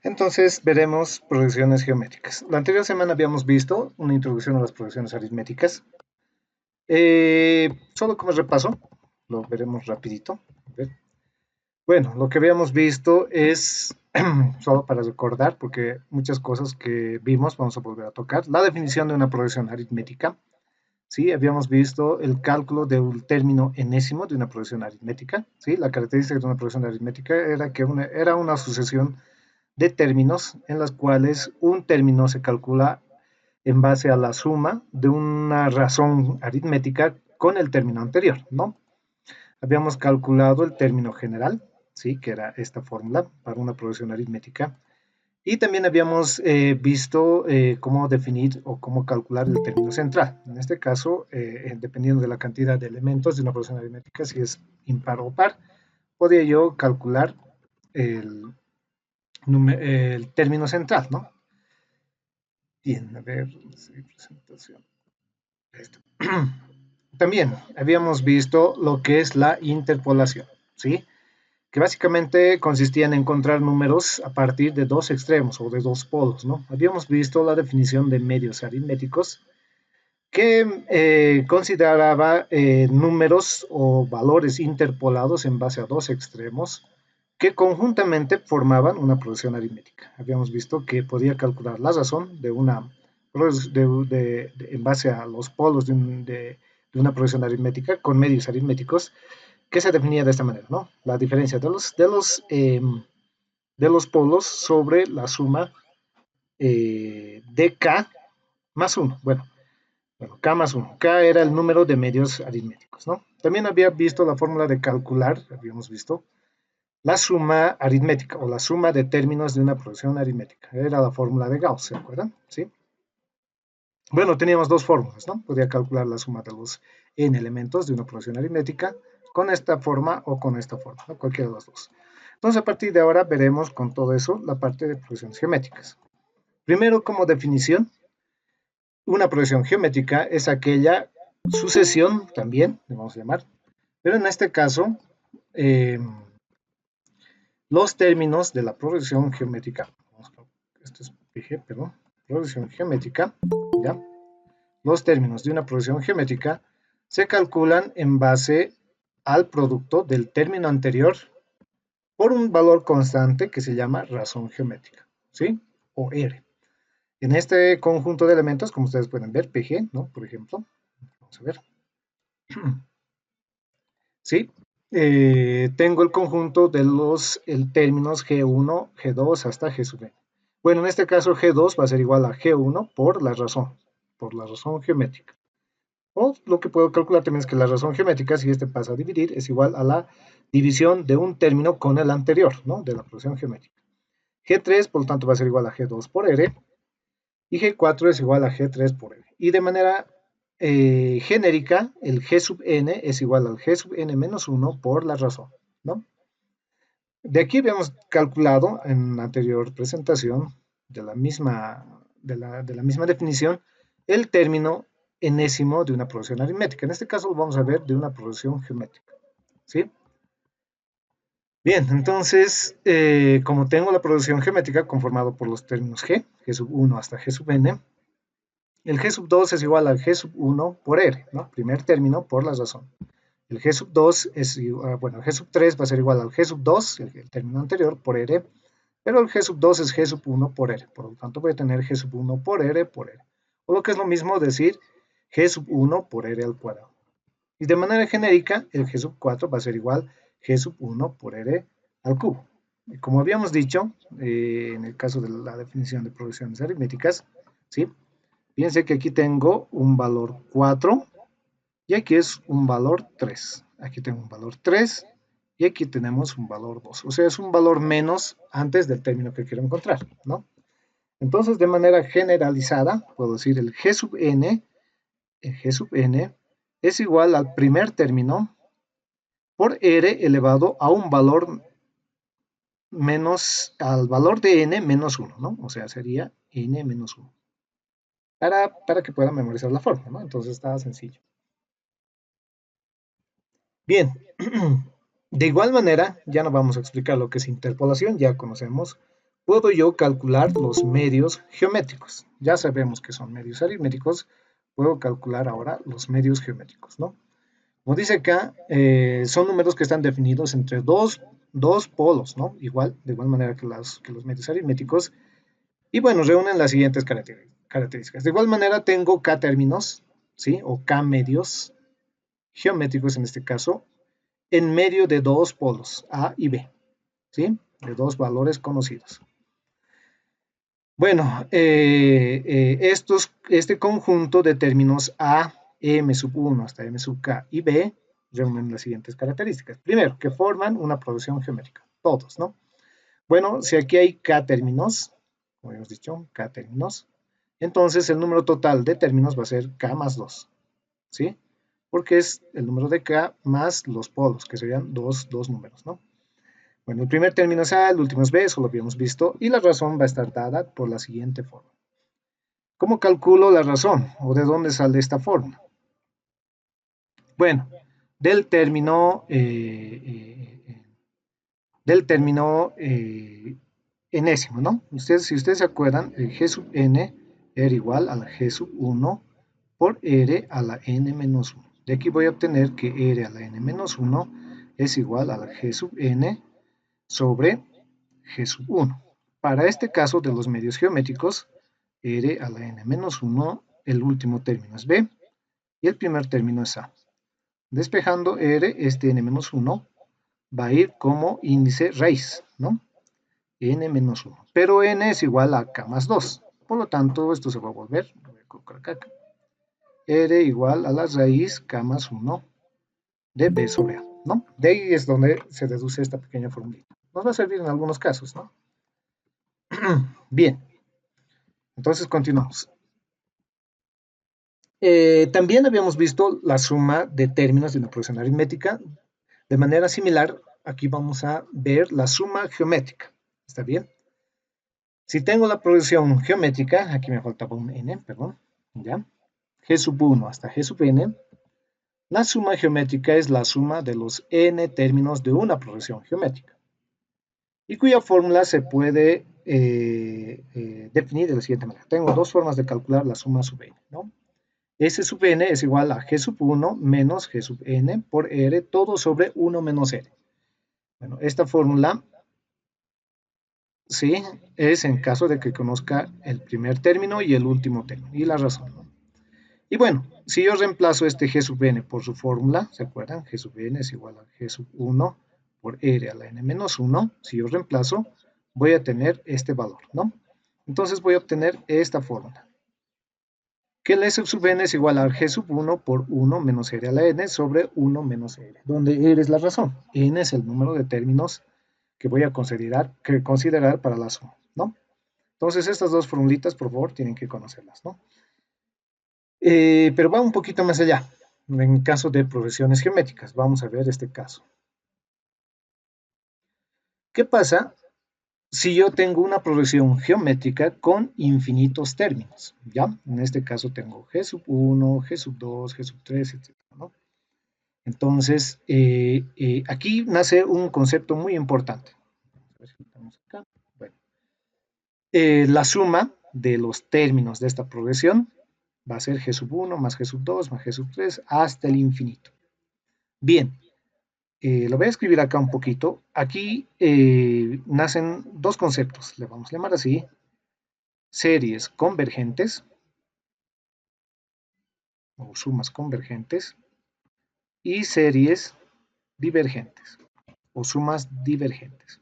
Entonces veremos progresiones geométricas. La anterior semana habíamos visto una introducción a las progresiones aritméticas. Solo como repaso, lo veremos rapidito. A ver. Bueno, lo que habíamos visto es, solo para recordar, porque muchas cosas que vimos vamos a volver a tocar, la definición de una progresión aritmética. ¿Sí? Habíamos visto el cálculo de un término enésimo de una progresión aritmética. ¿Sí? La característica de una progresión aritmética era que era una sucesión de términos en las cuales un término se calcula en base a la suma de una razón aritmética con el término anterior, ¿no? Habíamos calculado el término general, ¿sí? Que era esta fórmula para una progresión aritmética. Y también habíamos visto cómo definir o cómo calcular el término central. En este caso, dependiendo de la cantidad de elementos de una progresión aritmética, si es impar o par, podría yo calcular el, el término central, ¿no? Bien, a ver, sí, presentación. Esto. También habíamos visto lo que es la interpolación, ¿sí? Que básicamente consistía en encontrar números a partir de dos extremos o de dos polos, ¿no? Habíamos visto la definición de medios aritméticos que consideraba números o valores interpolados en base a dos extremos que conjuntamente formaban una progresión aritmética. Habíamos visto que podía calcular la razón de una en base a los polos de una progresión aritmética con medios aritméticos que se definía de esta manera, ¿no? La diferencia de los polos sobre la suma de K más 1. Bueno, K más 1. K era el número de medios aritméticos, ¿no? También había visto la fórmula de calcular, habíamos visto, la suma aritmética o la suma de términos de una progresión aritmética. Era la fórmula de Gauss, ¿se acuerdan? ¿Sí? Bueno, teníamos dos fórmulas, ¿no? Podía calcular la suma de los n elementos de una progresión aritmética con esta forma o con esta forma, ¿no? Cualquiera de las dos. Entonces, a partir de ahora veremos con todo eso la parte de progresiones geométricas. Primero, como definición, una progresión geométrica es aquella sucesión, también, le vamos a llamar, pero en este caso, eh, los términos de la progresión geométrica, esto es PG, perdón, progresión geométrica, ¿ya? Los términos de una progresión geométrica se calculan en base al producto del término anterior por un valor constante que se llama razón geométrica, ¿sí? O R. En este conjunto de elementos, como ustedes pueden ver, PG, ¿no? Por ejemplo, vamos a ver. ¿Sí? Tengo el conjunto de los términos G1, G2 hasta G sub n. Bueno, en este caso G2 va a ser igual a G1 por la razón geométrica. O lo que puedo calcular también es que la razón geométrica, si este pasa a dividir, es igual a la división de un término con el anterior, ¿no? De la progresión geométrica. G3, por lo tanto, va a ser igual a G2 por R, y G4 es igual a G3 por R. Y de manera genérica, el G sub n es igual al G sub n menos 1 por la razón, ¿no? De aquí habíamos calculado en la anterior presentación de la misma definición el término enésimo de una progresión aritmética. En este caso lo vamos a ver de una progresión geométrica, ¿sí? Bien, entonces, como tengo la progresión geométrica conformado por los términos G sub 1 hasta G sub n, el G sub 2 es igual al G sub 1 por R, ¿no? Primer término por la razón. El G sub 2 es igual, bueno, el G sub 3 va a ser igual al G sub 2, el término anterior, por R, pero el G sub 2 es G sub 1 por R, por lo tanto voy a tener G sub 1 por R por R. O lo que es lo mismo decir G sub 1 por R al cuadrado. Y de manera genérica, el G sub 4 va a ser igual G sub 1 por R al cubo. Y como habíamos dicho, en el caso de la definición de progresiones aritméticas, ¿sí? Fíjense que aquí tengo un valor 4 y aquí es un valor 3. Aquí tengo un valor 3 y aquí tenemos un valor 2. O sea, es un valor menos antes del término que quiero encontrar, ¿no? Entonces, de manera generalizada, puedo decir el G sub n es igual al primer término por R elevado a un valor menos, al valor de n menos 1, ¿no? O sea, sería n menos 1. Para que puedan memorizar la forma, ¿no? Entonces está sencillo. Bien, de igual manera, ya no vamos a explicar lo que es interpolación, ya conocemos puedo yo calcular los medios geométricos. Ya sabemos que son medios aritméticos, puedo calcular ahora los medios geométricos, ¿no? Como dice acá, son números que están definidos entre dos polos, ¿no? Igual, de igual manera que los medios aritméticos. Y bueno, reúnen las siguientes características. De igual manera, tengo K términos, ¿sí? O K medios geométricos en este caso, en medio de dos polos, A y B, ¿sí? De dos valores conocidos. Bueno, este conjunto de términos A, M sub 1 hasta M sub K y B reúnen las siguientes características. Primero, que forman una producción geométrica, todos, ¿no? Bueno, si aquí hay K términos, como hemos dicho, K términos, entonces el número total de términos va a ser K más 2, ¿sí? Porque es el número de K más los polos, que serían dos números, ¿no? Bueno, el primer término es A, el último es B, eso lo habíamos visto, y la razón va a estar dada por la siguiente forma. ¿Cómo calculo la razón? ¿O de dónde sale esta fórmula? Bueno, del término, enésimo, ¿no? Si ustedes se acuerdan, el G sub n era igual a la G sub 1 por R a la n menos 1. De aquí voy a obtener que R a la n menos 1 es igual a la G sub n sobre G sub 1. Para este caso de los medios geométricos, R a la n menos 1, el último término es B y el primer término es A. Despejando R, este n menos 1 va a ir como índice raíz, ¿no? N menos 1. Pero n es igual a k más 2. Por lo tanto, esto se va a volver, lo voy a colocar acá, R igual a la raíz k más 1 de B sobre A, ¿no? De ahí es donde se deduce esta pequeña formulita. Nos va a servir en algunos casos, ¿no? Bien, entonces continuamos. También habíamos visto la suma de términos de una progresión aritmética. De manera similar, aquí vamos a ver la suma geométrica. ¿Está bien? Si tengo la progresión geométrica, aquí me faltaba un n, perdón, ¿ya? G sub 1 hasta G sub n, la suma geométrica es la suma de los n términos de una progresión geométrica, y cuya fórmula se puede definir de la siguiente manera. Tengo dos formas de calcular la suma sub n, ¿no? S sub n es igual a G sub 1 menos G sub n por R, todo sobre 1 menos R. Bueno, esta fórmula, sí, es en caso de que conozca el primer término y el último término, y la razón, ¿no? Y bueno, si yo reemplazo este G sub n por su fórmula, ¿se acuerdan? G sub n es igual a G sub 1 por R a la n menos 1. Si yo reemplazo, voy a tener este valor, ¿no? Entonces voy a obtener esta fórmula, que el S sub n es igual a G sub 1 por 1 menos R a la n sobre 1 menos R, donde R es la razón. N es el número de términos que voy a considerar para la suma, ¿no? Entonces estas dos formulitas, por favor, tienen que conocerlas, ¿no? Pero va un poquito más allá. En caso de progresiones geométricas, vamos a ver este caso. ¿Qué pasa si yo tengo una progresión geométrica con infinitos términos? ¿Ya? En este caso tengo G sub 1, G sub 2, G sub 3, etc., ¿no? Entonces, aquí nace un concepto muy importante. A ver si estamos acá. Bueno, la suma de los términos de esta progresión va a ser G sub 1 más G sub 2 más G sub 3 hasta el infinito. Bien, lo voy a escribir acá un poquito. Aquí nacen dos conceptos, le vamos a llamar así, series convergentes o sumas convergentes y series divergentes o sumas divergentes.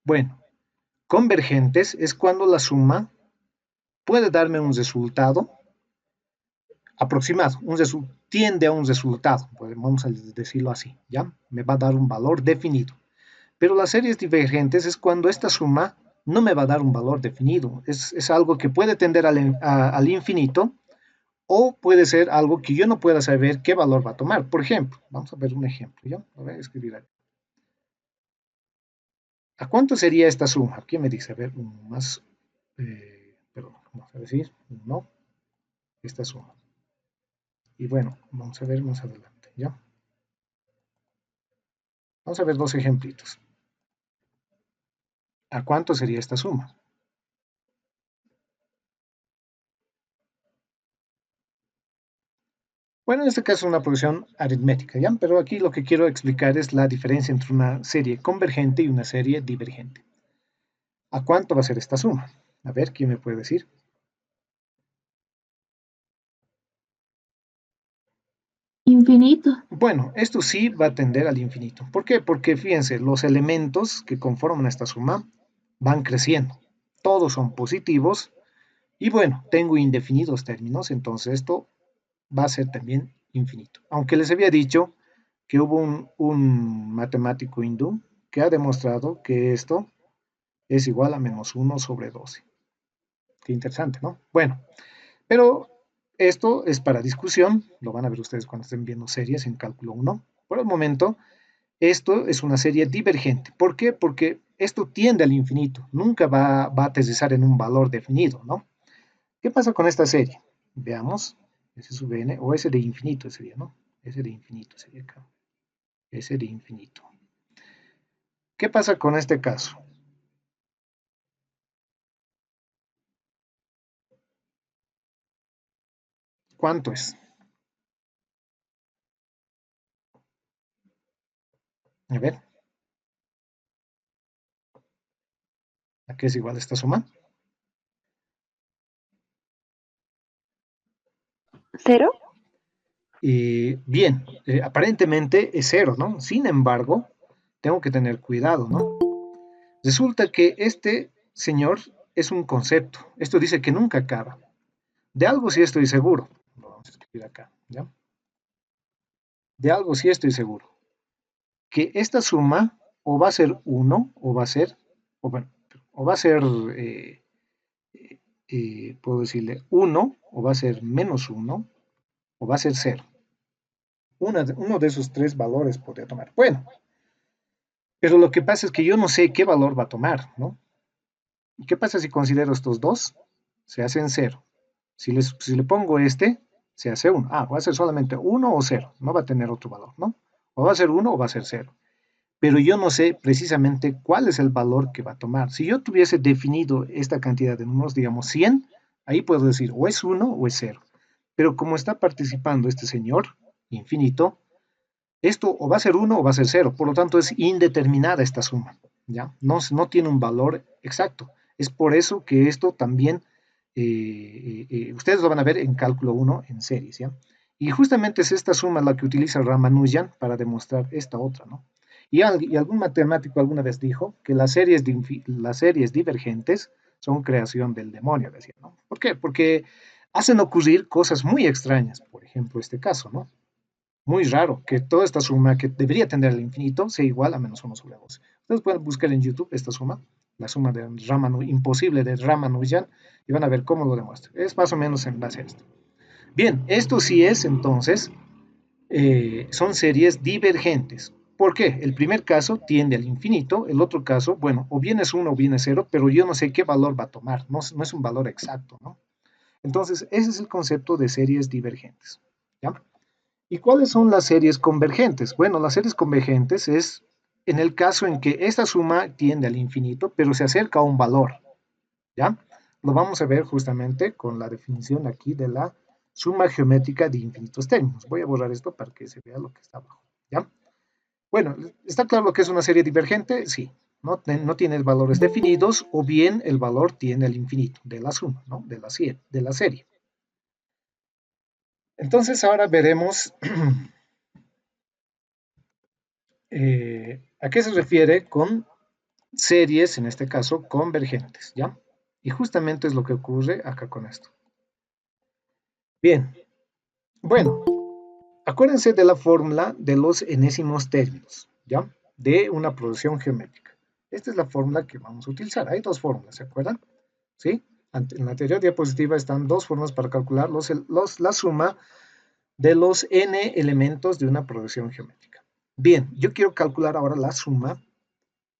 Bueno, convergentes es cuando la suma puede darme un resultado aproximado, tiende a un resultado, vamos a decirlo así, ¿ya? Me va a dar un valor definido. Pero las series divergentes es cuando esta suma no me va a dar un valor definido, es algo que puede tender al infinito o puede ser algo que yo no pueda saber qué valor va a tomar. Por ejemplo, vamos a ver un ejemplo, ¿ya? Lo voy a escribir aquí. ¿A cuánto sería esta suma? ¿Quién me dice? A ver, más, perdón, vamos a decir, no, esta suma. Y bueno, vamos a ver más adelante, ¿ya? Vamos a ver dos ejemplitos. ¿A cuánto sería esta suma? Bueno, en este caso es una progresión aritmética, ¿ya? Pero aquí lo que quiero explicar es la diferencia entre una serie convergente y una serie divergente. ¿A cuánto va a ser esta suma? A ver, ¿quién me puede decir? Infinito. Bueno, esto sí va a tender al infinito. ¿Por qué? Porque fíjense, los elementos que conforman esta suma van creciendo. Todos son positivos y bueno, tengo indefinidos términos, entonces esto va a ser también infinito. Aunque les había dicho que hubo un matemático hindú que ha demostrado que esto es igual a -1/12. Qué interesante, ¿no? Bueno, pero esto es para discusión, lo van a ver ustedes cuando estén viendo series en cálculo 1. Por el momento, esto es una serie divergente. ¿Por qué? Porque esto tiende al infinito, nunca va a aterrizar en un valor definido, ¿no? ¿Qué pasa con esta serie? Veamos, S sub n, o S de infinito sería, ¿no? S de infinito sería acá, S de infinito. ¿Qué pasa con este caso? ¿Cuánto es? A ver, ¿a qué es igual esta suma? ¿Cero? Y bien, aparentemente es cero, ¿no? Sin embargo, tengo que tener cuidado, ¿no? Resulta que este señor es un concepto. Esto dice que nunca acaba. De algo sí estoy seguro. Lo vamos a escribir acá, ¿ya? De algo sí estoy seguro. Que esta suma o va a ser uno o va a ser, o, bueno, o va a ser, puedo decirle uno o va a ser -1 o va a ser cero. Uno de esos tres valores podría tomar. Bueno, pero lo que pasa es que yo no sé qué valor va a tomar, ¿no? ¿Y qué pasa si considero estos dos? Se hacen cero. Si le pongo este, se hace uno. Ah, va a ser solamente uno o cero. No va a tener otro valor, ¿no? O va a ser uno o va a ser cero. Pero yo no sé precisamente cuál es el valor que va a tomar. Si yo tuviese definido esta cantidad de números, digamos 100, ahí puedo decir o es uno o es cero. Pero como está participando este señor infinito, esto o va a ser uno o va a ser cero. Por lo tanto, es indeterminada esta suma. ¿Ya? No tiene un valor exacto. Es por eso que esto también, ustedes lo van a ver en cálculo 1 en series. ¿Ya? Y justamente es esta suma la que utiliza Ramanujan para demostrar esta otra, ¿no? Y algún matemático alguna vez dijo que las series divergentes son creación del demonio, decía, ¿no? ¿Por qué? Porque hacen ocurrir cosas muy extrañas, por ejemplo, este caso, ¿no? Muy raro que toda esta suma que debería tender al infinito sea igual a -1/12. Ustedes pueden buscar en YouTube esta suma, la suma de imposible de Ramanujan, y van a ver cómo lo demuestra. Es más o menos en base a esto. Bien, esto sí es entonces, son series divergentes. ¿Por qué? El primer caso tiende al infinito, el otro caso, bueno, o bien es uno o bien es cero, pero yo no sé qué valor va a tomar, no es un valor exacto, ¿no? Entonces, ese es el concepto de series divergentes. ¿Ya? ¿Y cuáles son las series convergentes? Bueno, las series convergentes es en el caso en que esta suma tiende al infinito, pero se acerca a un valor, ¿ya? Lo vamos a ver justamente con la definición aquí de la suma geométrica de infinitos términos. Voy a borrar esto para que se vea lo que está abajo, ¿ya? Bueno, ¿está claro lo que es una serie divergente? Sí, no tiene valores definidos o bien el valor tiende al infinito de la suma, ¿no? De la serie. Entonces ahora veremos a qué se refiere con series, en este caso, convergentes, ¿ya? Y justamente es lo que ocurre acá con esto. Bien, bueno, acuérdense de la fórmula de los enésimos términos, ¿ya? De una progresión geométrica. Esta es la fórmula que vamos a utilizar. Hay dos fórmulas, ¿se acuerdan? ¿Sí? En la anterior diapositiva están dos formas para calcular la suma de los n elementos de una progresión geométrica. Bien, yo quiero calcular ahora la suma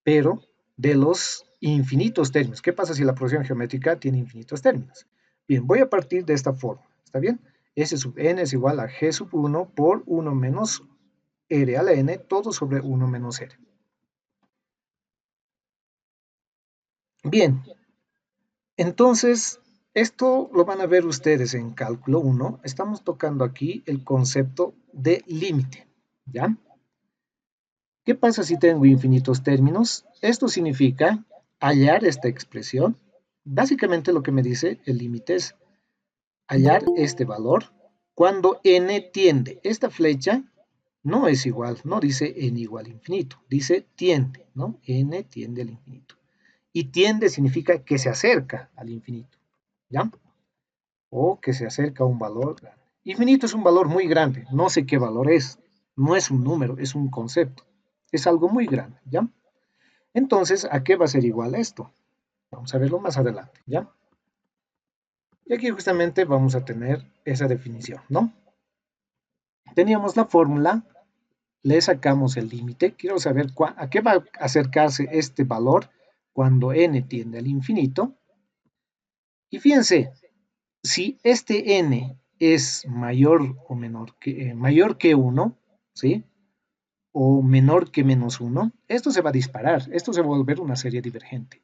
pero de los infinitos términos. ¿Qué pasa si la progresión geométrica tiene infinitos términos? Bien, voy a partir de esta forma, ¿está bien? S sub n es igual a g sub 1 por 1 menos r a la n, todo sobre 1 menos r. Bien, entonces esto lo van a ver ustedes en cálculo 1. Estamos tocando aquí el concepto de límite, ¿ya? ¿Qué pasa si tengo infinitos términos? Esto significa hallar esta expresión. Básicamente lo que me dice el límite es hallar este valor cuando n tiende. Esta flecha no es igual, no dice n igual a infinito, dice tiende, ¿no? N tiende al infinito. Y tiende significa que se acerca al infinito, ¿ya? O que se acerca a un valor grande. Infinito es un valor muy grande, no sé qué valor es, no es un número, es un concepto, es algo muy grande, ¿ya? Entonces, ¿a qué va a ser igual esto? Vamos a verlo más adelante, ¿ya? Y aquí justamente vamos a tener esa definición, ¿no? Teníamos la fórmula, le sacamos el límite, quiero saber a qué va a acercarse este valor cuando n tiende al infinito. Y fíjense, si este n es mayor o mayor que 1, ¿sí? O menor que menos 1, esto se va a disparar, esto se va a volver una serie divergente.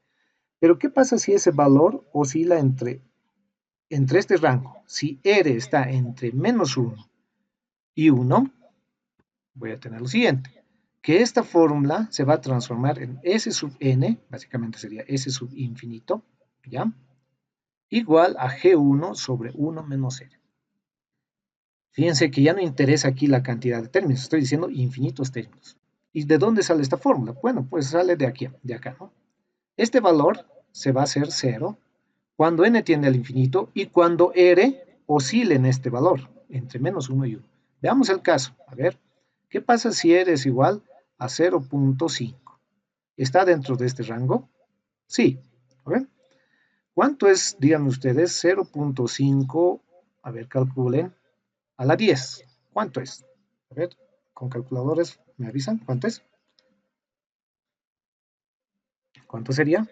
Pero ¿qué pasa si ese valor oscila entre este rango? Si r está entre menos 1 y 1, voy a tener lo siguiente, que esta fórmula se va a transformar en S sub n, básicamente sería S sub infinito, ¿ya? Igual a G1 sobre 1 menos R. Fíjense que ya no interesa aquí la cantidad de términos, estoy diciendo infinitos términos. ¿Y de dónde sale esta fórmula? Bueno, pues sale de aquí, de acá, ¿no? Este valor se va a hacer 0 cuando n tiende al infinito y cuando r oscile en este valor, entre menos 1 y 1. Veamos el caso. A ver, ¿qué pasa si r es igual a 0.5? ¿Está dentro de este rango? Sí. A ver, ¿cuánto es, díganme ustedes, 0.5? A ver, calculen. A la 10. ¿Cuánto es? A ver, con calculadores, ¿me avisan? ¿Cuánto es? ¿Cuánto sería?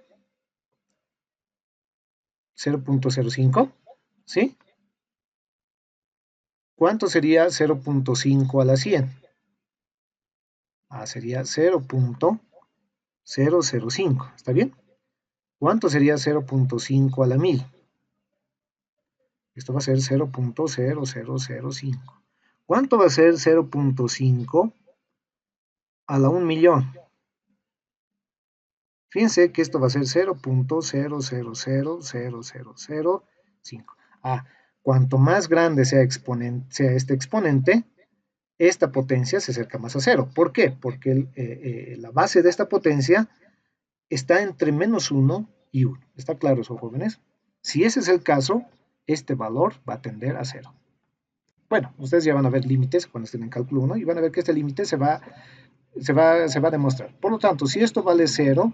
0.05. ¿Sí? ¿Cuánto sería 0.5 a la 100? Sería 0.005. ¿Está bien? ¿Cuánto sería 0.5 a la 1000? Esto va a ser 0.0005. ¿Cuánto va a ser 0.5 a la 1.000.000? Fíjense que esto va a ser 0.00000005. Cuanto más grande sea este exponente, esta potencia se acerca más a cero. ¿Por qué? Porque la base de esta potencia está entre menos 1 y 1. ¿Está claro eso, jóvenes? Si ese es el caso, este valor va a tender a cero. Bueno, ustedes ya van a ver límites cuando estén en cálculo 1 y van a ver que este límite se va a demostrar. Por lo tanto, si esto vale 0,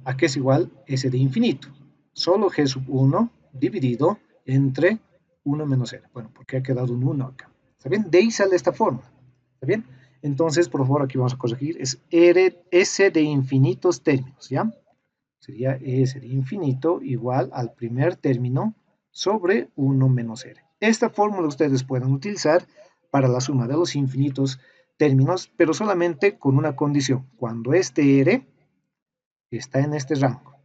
¿a qué es igual? S de infinito. Solo G sub 1 dividido entre 1 menos 0. Bueno, porque ha quedado un 1 acá. ¿Está bien? De ahí sale esta forma. ¿Está bien? Entonces, por favor, aquí vamos a corregir. Es S de infinitos términos, ¿ya? Sería S de infinito igual al primer término sobre 1 menos R. Esta fórmula ustedes pueden utilizar para la suma de los infinitos términos, pero solamente con una condición, cuando este R está en este rango.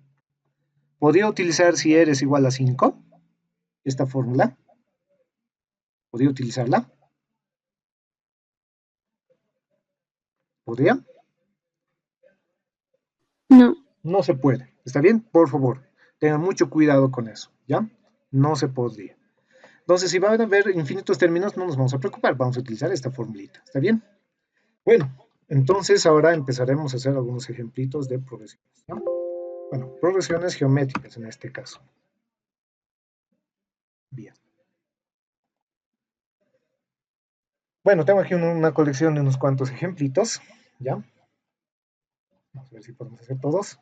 ¿Podría utilizar si R es igual a 5? Esta fórmula. ¿Podría utilizarla? ¿Podría? No. No se puede. ¿Está bien? Por favor, tengan mucho cuidado con eso, ¿ya? No se podría. Entonces, si van a haber infinitos términos, no nos vamos a preocupar, vamos a utilizar esta formulita, ¿está bien? Bueno, entonces ahora empezaremos a hacer algunos ejemplitos de progresiones, ¿no? Bueno, progresiones geométricas en este caso. Bien. Bueno, tengo aquí una colección de unos cuantos ejemplitos, ¿ya? Vamos a ver si podemos hacer todos.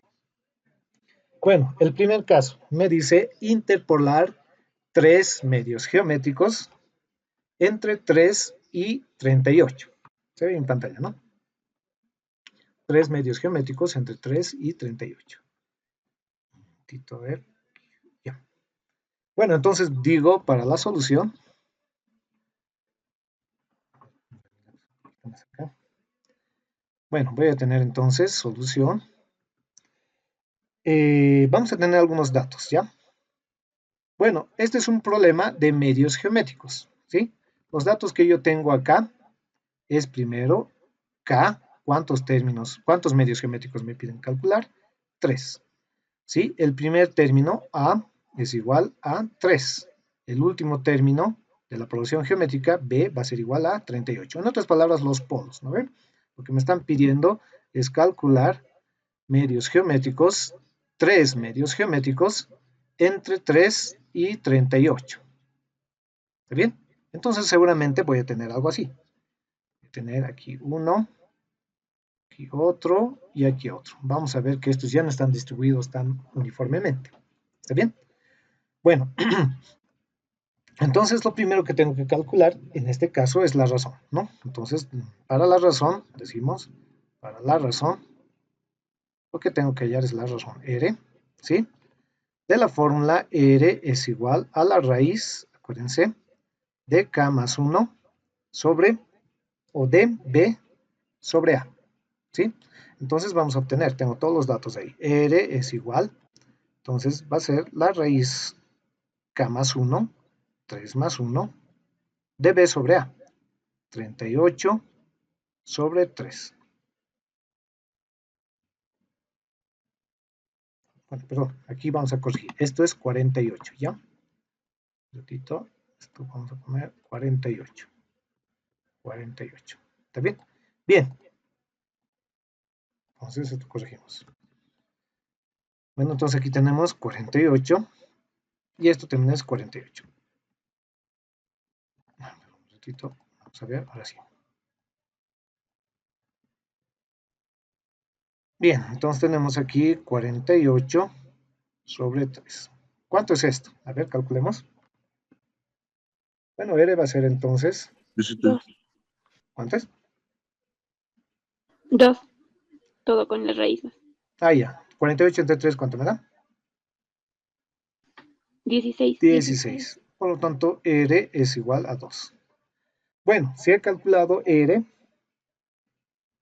Bueno, el primer caso me dice interpolar tres medios geométricos entre 3 y 38. Se ve en pantalla, ¿no? Tres medios geométricos entre 3 y 38. A ver. Ya. Bueno, entonces digo para la solución. Bueno, voy a tener entonces solución. vamos a tener algunos datos, ¿ya? Bueno, este es un problema de medios geométricos, ¿sí? Los datos que yo tengo acá es primero K, cuántos medios geométricos me piden calcular? 3, ¿sí? El primer término A es igual a 3. El último término de la progresión geométrica B va a ser igual a 38. En otras palabras, los polos, ¿no ven? Lo que me están pidiendo es calcular medios geométricos, 3 medios geométricos entre 3 y 38. ¿Está bien? Entonces seguramente voy a tener algo así. Voy a tener aquí uno, aquí otro y aquí otro. Vamos a ver que estos ya no están distribuidos tan uniformemente. ¿Está bien? Bueno, entonces lo primero que tengo que calcular en este caso es la razón, ¿no? Entonces, para la razón, decimos, para la razón, lo que tengo que hallar es la razón R, ¿sí? De la fórmula R es igual a la raíz, acuérdense, de K más 1 sobre, o de B sobre A, ¿sí? Entonces vamos a obtener, tengo todos los datos ahí, R es igual, entonces va a ser la raíz K más 1, 3 más 1, de B sobre A, 38 sobre 3. Bueno, perdón, aquí vamos a corregir, esto es 48, ¿ya? Un ratito, esto vamos a poner 48, 48, ¿está bien? Bien, entonces esto corregimos. Bueno, entonces aquí tenemos 48 y esto también es 48. Un ratito, vamos a ver, ahora sí. Bien, entonces tenemos aquí 48 sobre 3. ¿Cuánto es esto? A ver, calculemos. Bueno, R va a ser entonces, Dos. ¿cuánto es? 2. Todo con las raíces. Ah, ya, 48 entre 3, ¿cuánto me da? 16. 16. Por lo tanto, R es igual a 2. Bueno, si he calculado R,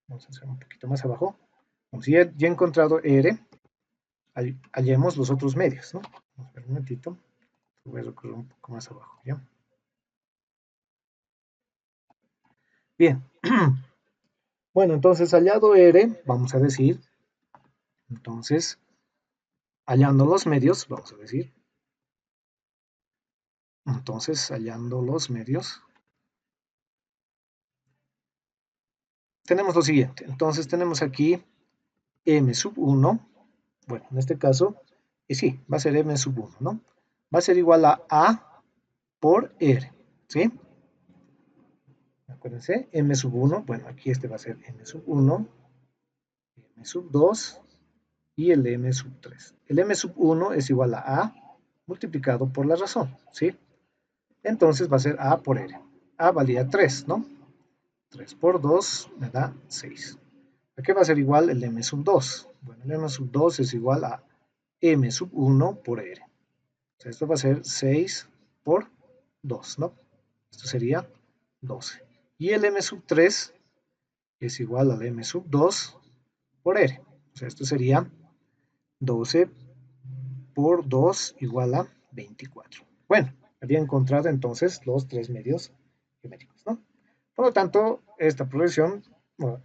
vamos a hacer un poquito más abajo. Como si ya he encontrado R, hallemos los otros medios, ¿no? Vamos a ver un momentito. Voy a recorrer un poco más abajo, ¿ya? Bien. Bueno, entonces hallado R, vamos a decir, entonces, hallando los medios, vamos a decir, entonces, hallando los medios, tenemos lo siguiente. Entonces, tenemos aquí M sub 1, bueno, en este caso, y sí, va a ser M sub 1, ¿no? Va a ser igual a por R, ¿sí? Acuérdense, M sub 1, bueno, aquí este va a ser M sub 1, M sub 2 y el M sub 3. El M sub 1 es igual a multiplicado por la razón, ¿sí? Entonces va a ser A por R. A valía 3, ¿no? 3 por 2 me da 6. ¿A qué va a ser igual el M sub 2? Bueno, el M sub 2 es igual a M sub 1 por R. O sea, esto va a ser 6 por 2, ¿no? Esto sería 12. Y el M sub 3 es igual al M sub 2 por R. O sea, esto sería 12 por 2 igual a 24. Bueno, había encontrado entonces los tres medios geométricos, ¿no? Por lo tanto, esta progresión, bueno,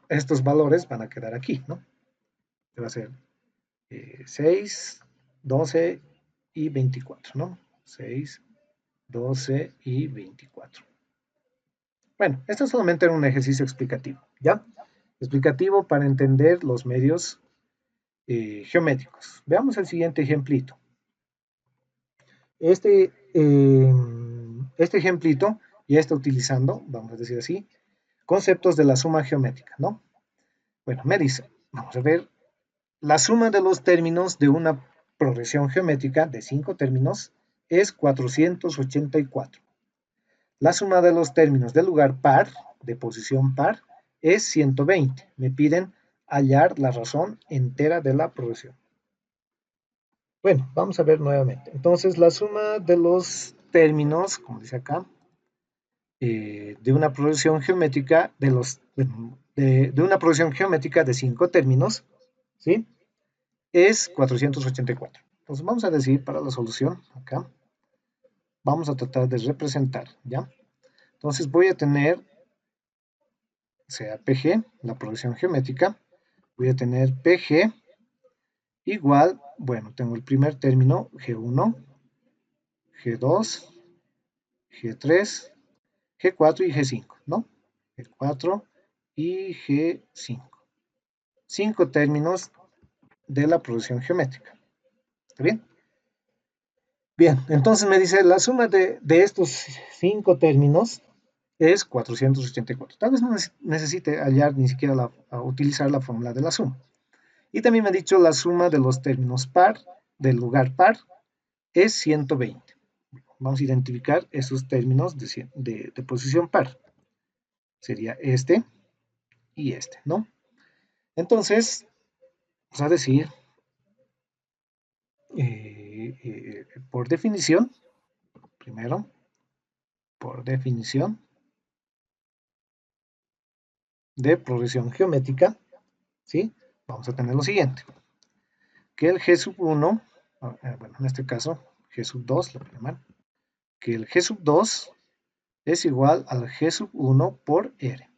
estos valores van a quedar aquí, ¿no? Va a ser 6, 12 y 24, ¿no? 6, 12 y 24. Bueno, esto solamente era un ejercicio explicativo, ¿ya? Explicativo para entender los medios geométricos. Veamos el siguiente ejemplito. Este ejemplito ya está utilizando, vamos a decir así, conceptos de la suma geométrica, ¿no? Bueno, me dice, vamos a ver, la suma de los términos de una progresión geométrica de 5 términos es 484. La suma de los términos del lugar par, de posición par, es 120. Me piden hallar la razón entera de la progresión. Bueno, vamos a ver nuevamente. Entonces, la suma de los términos, como dice acá, de una progresión geométrica de una progresión geométrica de 5 términos, ¿sí? es 484. Entonces vamos a decir para la solución, acá, vamos a tratar de representar, ¿ya? Entonces voy a tener, sea PG, la progresión geométrica, voy a tener PG igual, bueno, tengo el primer término, G1, G2, G3, G4 y G5, ¿no? G4 y G5. 5 términos de la progresión geométrica. ¿Está bien? Bien, entonces me dice la suma de estos 5 términos es 484. Tal vez no necesite hallar ni siquiera utilizar la fórmula de la suma. Y también me ha dicho la suma de los términos par, del lugar par, es 120. Vamos a identificar esos términos de posición par. Sería este y este, ¿no? Entonces, vamos a decir, por definición, primero, por definición de progresión geométrica, ¿sí? Vamos a tener lo siguiente, que el G sub 1, bueno, en este caso, G sub 2, lo voy a llamar, que el G sub 2 es igual al G sub 1 por R,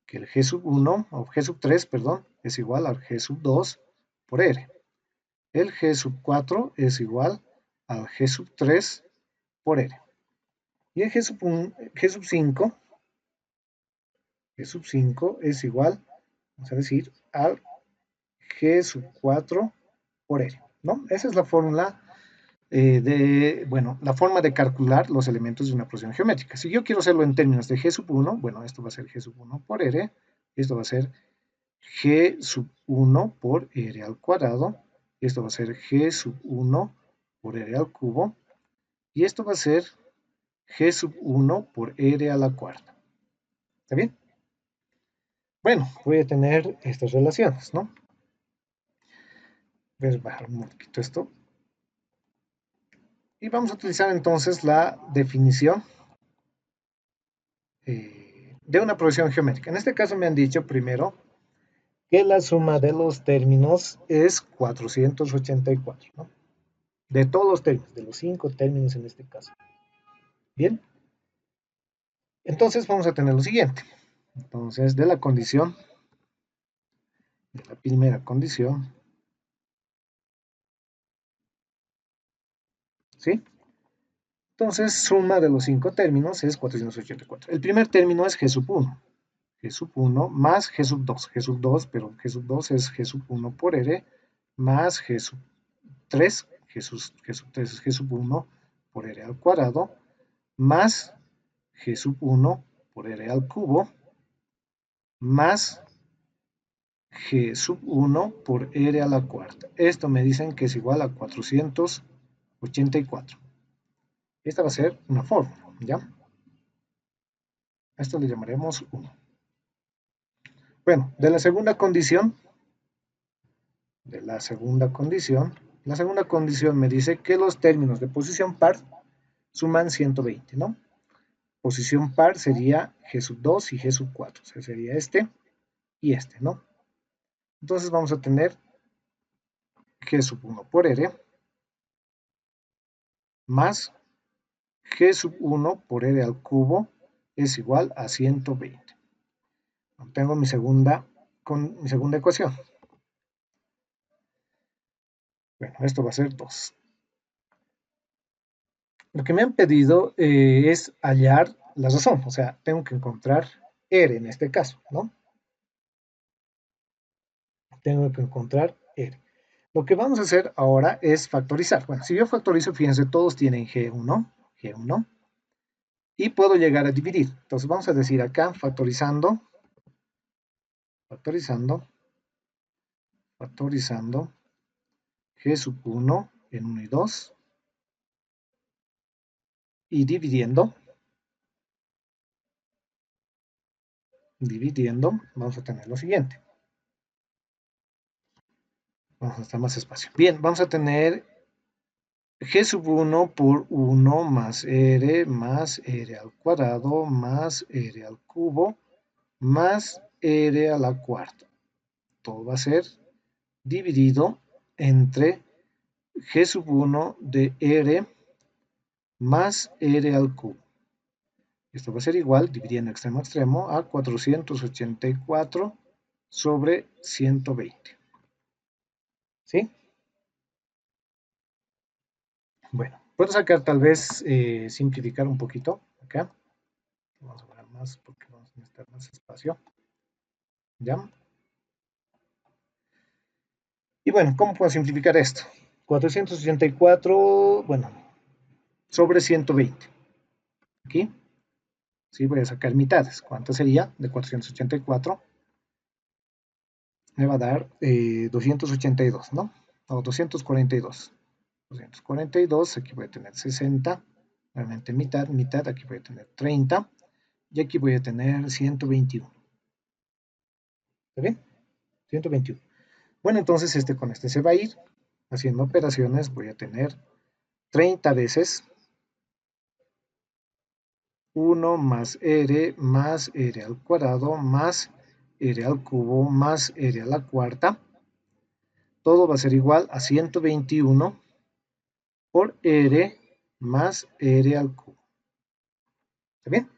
que el G sub 1, o G sub 3, perdón, es igual al G sub 2 por R. El G sub 4 es igual al G sub 3 por R. Y el G sub 5, G sub 5 es igual, vamos a decir, al G sub 4 por R, ¿no? Esa es la fórmula bueno, la forma de calcular los elementos de una progresión geométrica. Si yo quiero hacerlo en términos de G sub 1, bueno, esto va a ser G sub 1 por R, esto va a ser G sub 1 por R al cuadrado, esto va a ser G sub 1 por R al cubo, y esto va a ser G sub 1 por R a la cuarta. ¿Está bien? Bueno, voy a tener estas relaciones, ¿no? Voy a bajar un poquito esto. Y vamos a utilizar entonces la definición de una progresión geométrica. En este caso me han dicho primero que la suma de los términos es 484, ¿no? De todos los términos, de los 5 términos en este caso. Bien. Entonces vamos a tener lo siguiente. Entonces, de la condición, de la primera condición, ¿sí? Entonces, suma de los 5 términos es 484. El primer término es G sub 1. G sub 1 más G sub 2. G sub 2, pero G sub 2 es G sub 1 por R más G sub 3. G sub 3 es G sub 1 por R al cuadrado más G sub 1 por R al cubo más G sub 1 por R a la cuarta. Esto me dicen que es igual a 484. Esta va a ser una fórmula, ¿ya? A esto le llamaremos 1. Bueno, de la segunda condición, la segunda condición me dice que los términos de posición par suman 120, ¿no? Posición par sería G sub 2 y G sub 4, o sea, sería este y este, ¿no? Entonces vamos a tener G sub 1 por R más G sub 1 por R al cubo es igual a 120. Obtengo mi segunda ecuación. Bueno, esto va a ser 2. Lo que me han pedido es hallar la razón, o sea, tengo que encontrar R en este caso, ¿no? Tengo que encontrar R. Lo que vamos a hacer ahora es factorizar. Bueno, si yo factorizo, fíjense, todos tienen G1, y puedo llegar a dividir. Entonces vamos a decir acá, factorizando, G sub 1 en 1 y 2, y dividiendo, vamos a tener lo siguiente. Vamos a estar más espacio. Bien, vamos a tener G sub 1 por 1 más R al cuadrado más R al cubo más R a la cuarta. Todo va a ser dividido entre G sub 1 de R más R al cubo. Esto va a ser igual, dividiendo extremo a extremo, a 484 sobre 120. ¿Sí? Bueno, puedo sacar tal vez, simplificar un poquito acá. Vamos a poner más porque vamos a necesitar más espacio. ¿Ya? Y bueno, ¿cómo puedo simplificar esto? 484, bueno, sobre 120. Aquí, sí, voy a sacar mitades. ¿Cuánto sería de 484? Me va a dar 282, ¿no? O 242. 242, aquí voy a tener 60. Nuevamente mitad, mitad, aquí voy a tener 30. Y aquí voy a tener 121. ¿Está bien? 121. Bueno, entonces este con este se va a ir. Haciendo operaciones voy a tener 30 veces 1 más r al cuadrado más r al cubo más r a la cuarta. Todo va a ser igual a 121 por r más r al cubo. ¿Está bien?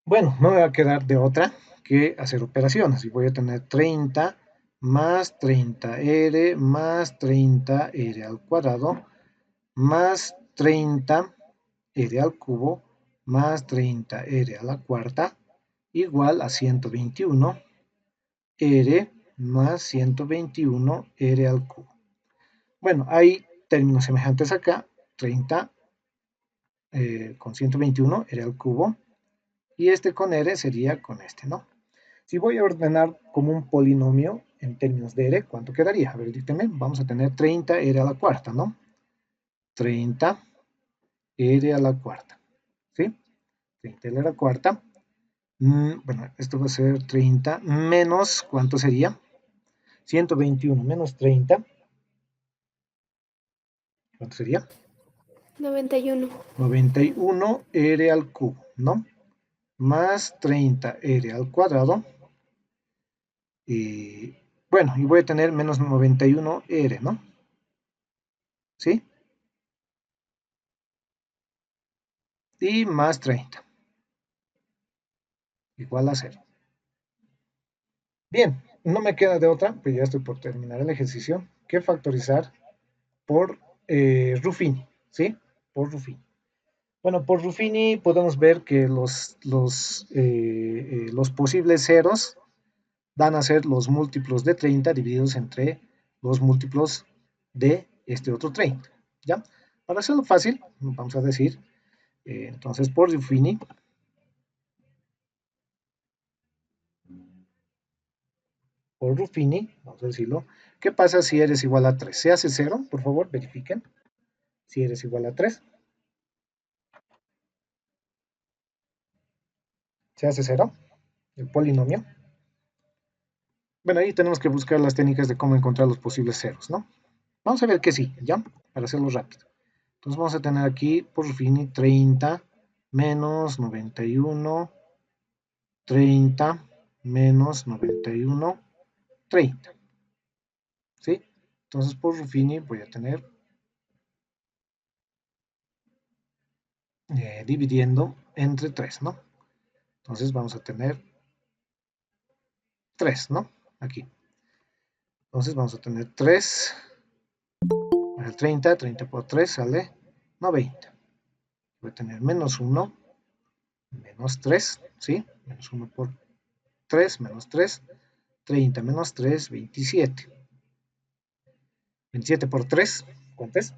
Bueno, no me va a quedar de otra que hacer operaciones. Y voy a tener 30 más 30r más 30r al cuadrado más 30r al cubo más 30r a la cuarta igual a 121 r más 121 r al cubo. Bueno, hay términos semejantes acá, 30 con 121 r al cubo, y este con r sería con este, ¿no? Si voy a ordenar como un polinomio en términos de r, ¿cuánto quedaría? A ver, dígame, vamos a tener 30 r a la cuarta, ¿no? 30 r a la cuarta, ¿sí? 30 r a la cuarta. Bueno, esto va a ser 30 menos, ¿cuánto sería? 121 menos 30. ¿Cuánto sería? 91. 91 r al cubo, ¿no? Más 30 r al cuadrado. Y bueno, y voy a tener menos 91 r, ¿no? ¿Sí? Y más 30. Igual a 0. Bien, no me queda de otra, pues ya estoy por terminar el ejercicio, que factorizar por Ruffini, ¿sí? Por Ruffini. Bueno, por Ruffini podemos ver que los posibles ceros van a ser los múltiplos de 30 divididos entre los múltiplos de este otro 30, ¿ya? Para hacerlo fácil, vamos a decir, entonces por Ruffini, vamos a decirlo, ¿qué pasa si eres igual a 3? ¿Se hace 0? Por favor, verifiquen. Si eres igual a 3, se hace 0, el polinomio. Bueno, ahí tenemos que buscar las técnicas de cómo encontrar los posibles ceros, ¿no? Vamos a ver que sí, ¿ya? Para hacerlo rápido. Entonces vamos a tener aquí, por fin, 30 menos 91, 30 menos 91, 30. ¿Sí? Entonces por Ruffini voy a tener dividiendo entre 3, ¿no? Entonces vamos a tener 3, ¿no? Aquí. Entonces vamos a tener 3, 30, 30 por 3 sale 90. Voy a tener menos 1, menos 3, ¿sí? Menos 1 por 3, menos 3, 30 menos 3, 27. 27 por 3, ¿cuánto es?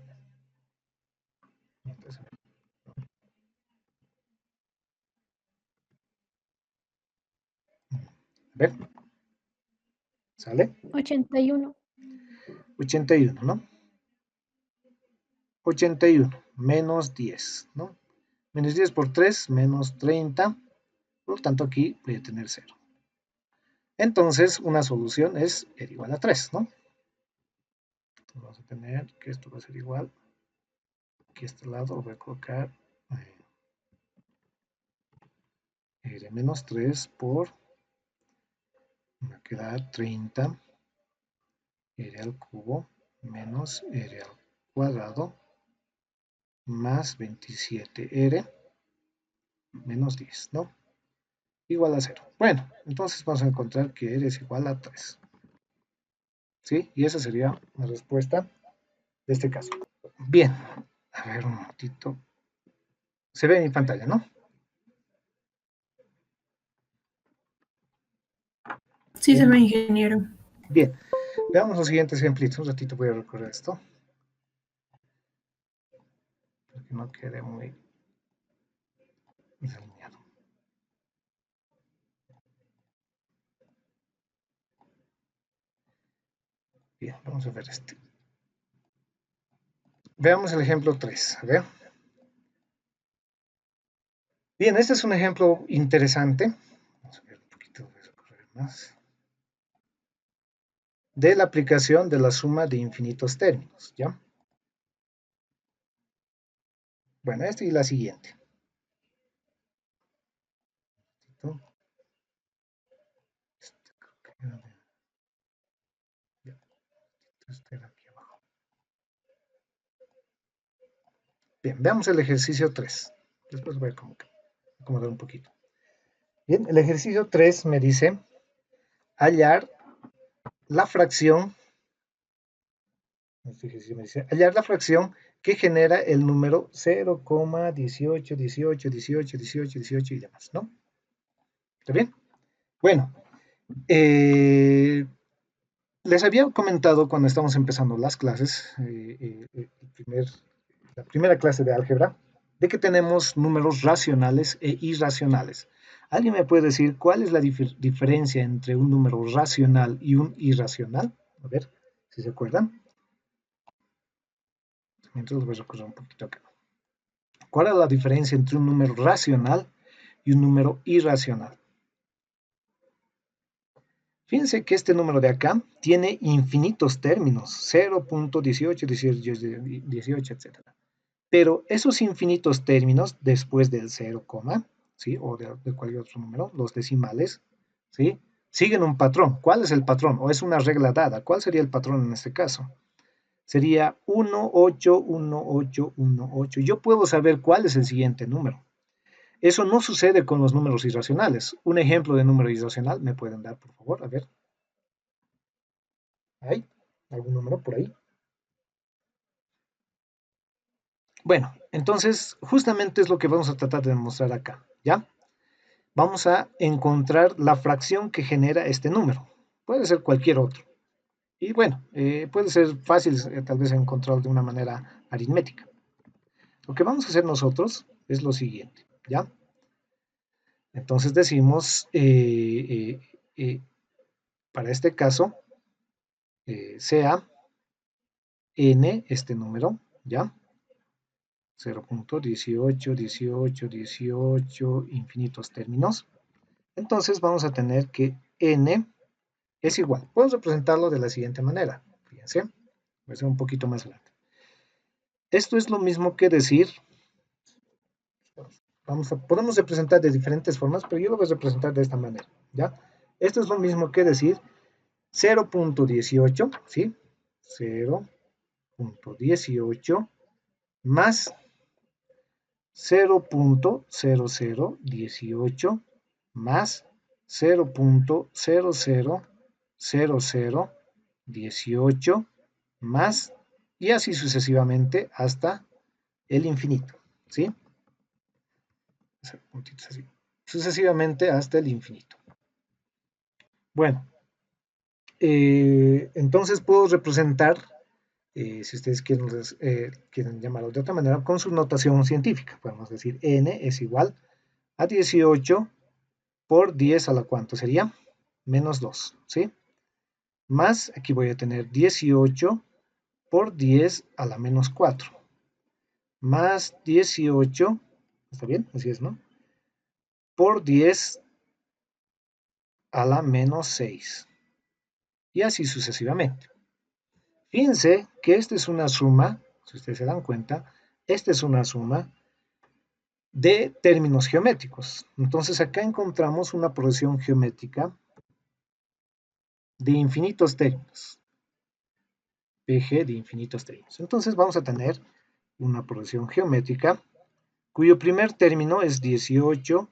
A ver, ¿sale? 81. 81, ¿no? 81 menos 10, ¿no? Menos 10 por 3, menos 30. Por lo tanto, aquí voy a tener 0. Entonces, una solución es r igual a 3, ¿no? Entonces, vamos a tener que esto va a ser igual. Aquí a este lado lo voy a colocar r menos 3 por, me va a quedar 30 r al cubo menos r al cuadrado más 27r menos 10, ¿no? Igual a 0. Bueno, entonces vamos a encontrar que r es igual a 3. ¿Sí? Y esa sería la respuesta de este caso. Bien, a ver un momentito. Se ve en mi pantalla, ¿no? Sí, Bien. se ve, ingeniero. Bien, veamos los siguientes ejemplitos. Un ratito voy a recorrer esto. Para que no quede muy desalineado. Bien, vamos a ver este. Veamos el ejemplo 3. A ver. Bien, este es un ejemplo interesante. Vamos a ver un poquito, voy a recorrer más. De la aplicación de la suma de infinitos términos, ¿ya? Bueno, esta y la siguiente. Este de aquí abajo. Bien, veamos el ejercicio 3. Después voy a acomodar un poquito. Bien, el ejercicio 3 me dice hallar la fracción. Este ejercicio me dice hallar la fracción que genera el número 0,18, 18, 18, 18, 18 y demás, ¿no? ¿Está bien? Bueno, les había comentado cuando estamos empezando las clases, la primera clase de álgebra, de que tenemos números racionales e irracionales. ¿Alguien me puede decir cuál es la diferencia entre un número racional y un irracional? A ver, si se acuerdan. Mientras los voy a recorrer un poquito acá. ¿Cuál es la diferencia entre un número racional y un número irracional? Fíjense que este número de acá tiene infinitos términos, 0.18, 18, 18, etc. Pero esos infinitos términos después del 0, ¿sí? O de cualquier otro número, los decimales, ¿sí? Siguen un patrón. ¿Cuál es el patrón? O es una regla dada. ¿Cuál sería el patrón en este caso? Sería 1, 8, 1, 8, 1, 8. Yo puedo saber cuál es el siguiente número. Eso no sucede con los números irracionales. Un ejemplo de número irracional, ¿me pueden dar, por favor? A ver. ¿Hay algún número por ahí? Bueno, entonces justamente es lo que vamos a tratar de demostrar acá, ¿ya? Vamos a encontrar la fracción que genera este número. Puede ser cualquier otro. Y bueno, puede ser fácil tal vez encontrarlo de una manera aritmética. Lo que vamos a hacer nosotros es lo siguiente, ¿ya? Entonces decimos, para este caso, sea n este número, ¿ya? 0.18, 18, 18, infinitos términos. Entonces vamos a tener que n es igual. Podemos representarlo de la siguiente manera. Fíjense, voy a ser un poquito más grande. Esto es lo mismo que decir, podemos representar de diferentes formas, pero yo lo voy a representar de esta manera, ¿ya? Esto es lo mismo que decir 0.18, ¿sí? 0.18 más 0.0018 más 0.000018 más y así sucesivamente hasta el infinito, ¿sí? Así, sucesivamente hasta el infinito. Bueno, entonces puedo representar, si ustedes quieren llamarlo de otra manera, con su notación científica. Podemos decir n es igual a 18 por 10 a la cuánto sería, menos 2, ¿sí? Más, aquí voy a tener 18 por 10 a la menos 4, más 18, ¿está bien? Así es, ¿no? Por 10 a la menos 6, y así sucesivamente. Fíjense que esta es una suma, si ustedes se dan cuenta, esta es una suma de términos geométricos. Entonces acá encontramos una progresión geométrica de infinitos términos. PG de infinitos términos. Entonces vamos a tener una progresión geométrica cuyo primer término es 18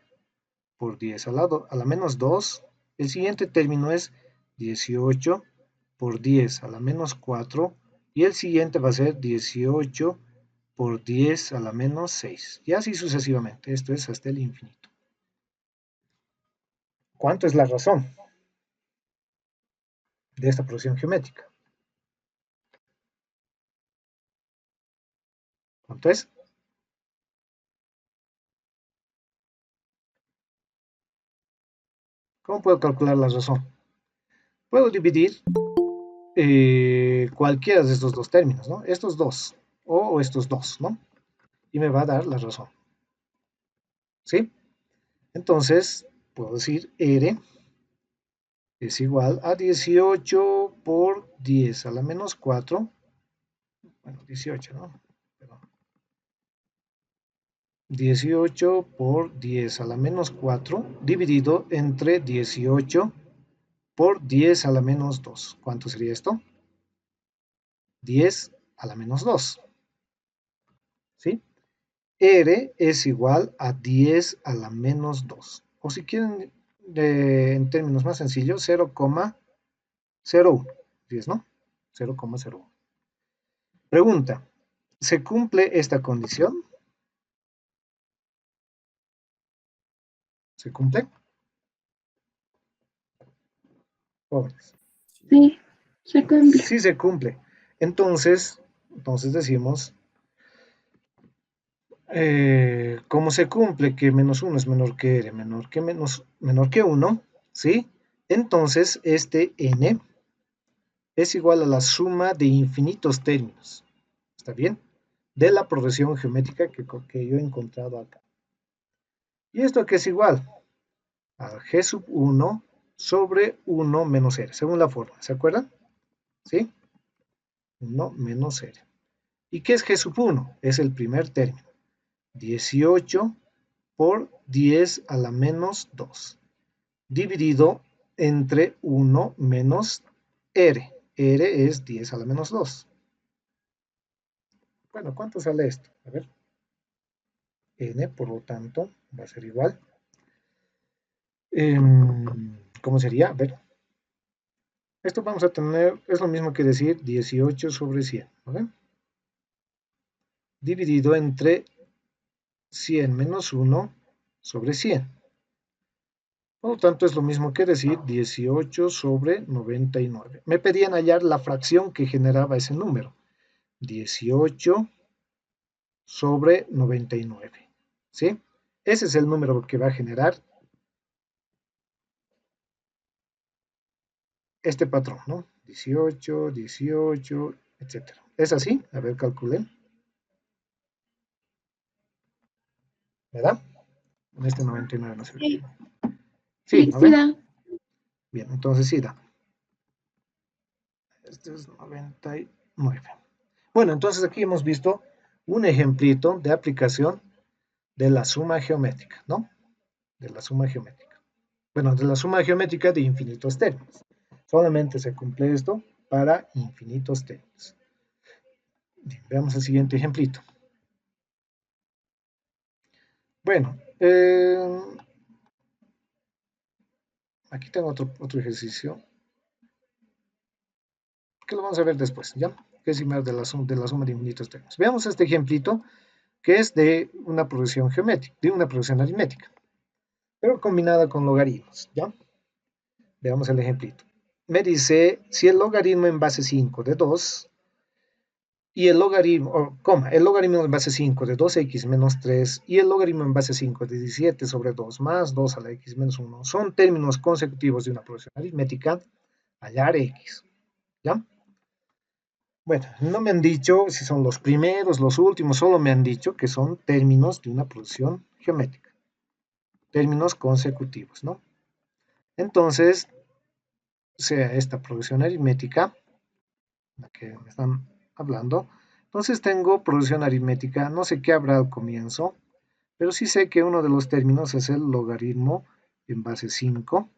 por 10 a la menos 2. El siguiente término es 18 por 10 a la menos 4. Y el siguiente va a ser 18 por 10 a la menos 6. Y así sucesivamente. Esto es hasta el infinito. ¿Cuánto es la razón de esta progresión geométrica? ¿Cuánto es? ¿Cómo puedo calcular la razón? Puedo dividir cualquiera de estos dos términos, ¿no? Estos dos o estos dos, ¿no? Y me va a dar la razón. ¿Sí? Entonces, puedo decir R es igual a 18 por 10 a la menos 4. Bueno, 18, ¿no? Perdón. 18 por 10 a la menos 4 dividido entre 18 por 10 a la menos 2. ¿Cuánto sería esto? 10 a la menos 2. ¿Sí? R es igual a 10 a la menos 2. O si quieren, en términos más sencillos, 0,01. 10, ¿no? 0,01. Pregunta, ¿se cumple esta condición? ¿Se cumple? Jóvenes. Sí, se cumple. Sí se cumple. Entonces decimos, como se cumple que menos 1 es menor que R, menor que 1, ¿sí? Entonces este n es igual a la suma de infinitos términos, ¿está bien? De la progresión geométrica que yo he encontrado acá. ¿Y esto qué es igual? A G sub 1 sobre 1 menos R, según la forma, ¿se acuerdan? ¿Sí? 1 menos R. ¿Y qué es G sub 1? Es el primer término. 18 por 10 a la menos 2, dividido entre 1 menos R. R es 10 a la menos 2. Bueno, ¿cuánto sale esto? A ver. N, por lo tanto, va a ser igual. ¿Cómo sería? A ver. Esto vamos a tener, es lo mismo que decir 18 sobre 100, ¿vale? Dividido entre 100 menos 1 sobre 100. Por lo tanto, es lo mismo que decir 18 sobre 99. Me pedían hallar la fracción que generaba ese número. 18 sobre 99. ¿Sí? Ese es el número que va a generar este patrón, ¿no? 18, 18, etcétera. ¿Es así? A ver, calculen. ¿Verdad? En este 99 no se ve. Sí, Sí, ¿no sí ven? da. Bien, entonces sí da. Este es 99. Bueno, entonces aquí hemos visto un ejemplito de aplicación de la suma geométrica, ¿no? De la suma geométrica. Bueno, de la suma geométrica de infinitos términos. Solamente se cumple esto para infinitos términos. Bien, veamos el siguiente ejemplito. Bueno, aquí tengo otro ejercicio que lo vamos a ver después, ¿ya? Que es similar de la suma de infinitos términos. Veamos este ejemplito que es de una progresión geométrica, de una progresión aritmética, pero combinada con logaritmos, ¿ya? Veamos el ejemplito. Me dice, si el logaritmo en base 5 de 2 y el logaritmo, el logaritmo en base 5 de 2x menos 3 y el logaritmo en base 5 de 17 sobre 2 más 2 a la x menos 1 son términos consecutivos de una progresión aritmética, hallar x, ¿ya? Bueno, no me han dicho si son los primeros, los últimos, solo me han dicho que son términos de una progresión geométrica, términos consecutivos, ¿no? Entonces, sea esta progresión aritmética, la que me están hablando, entonces tengo progresión aritmética, no sé qué habrá al comienzo, pero sí sé que uno de los términos es el logaritmo en base 5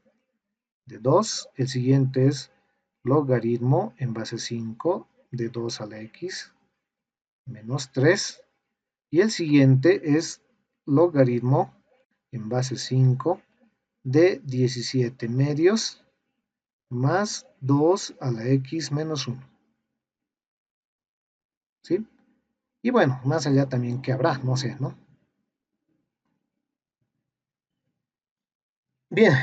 de 2, el siguiente es logaritmo en base 5 de 2 a la x menos 3. Y el siguiente es logaritmo en base 5 de 17 medios más 2 a la x menos 1. ¿Sí? Y bueno, más allá también que habrá, no sé, ¿no? Bien,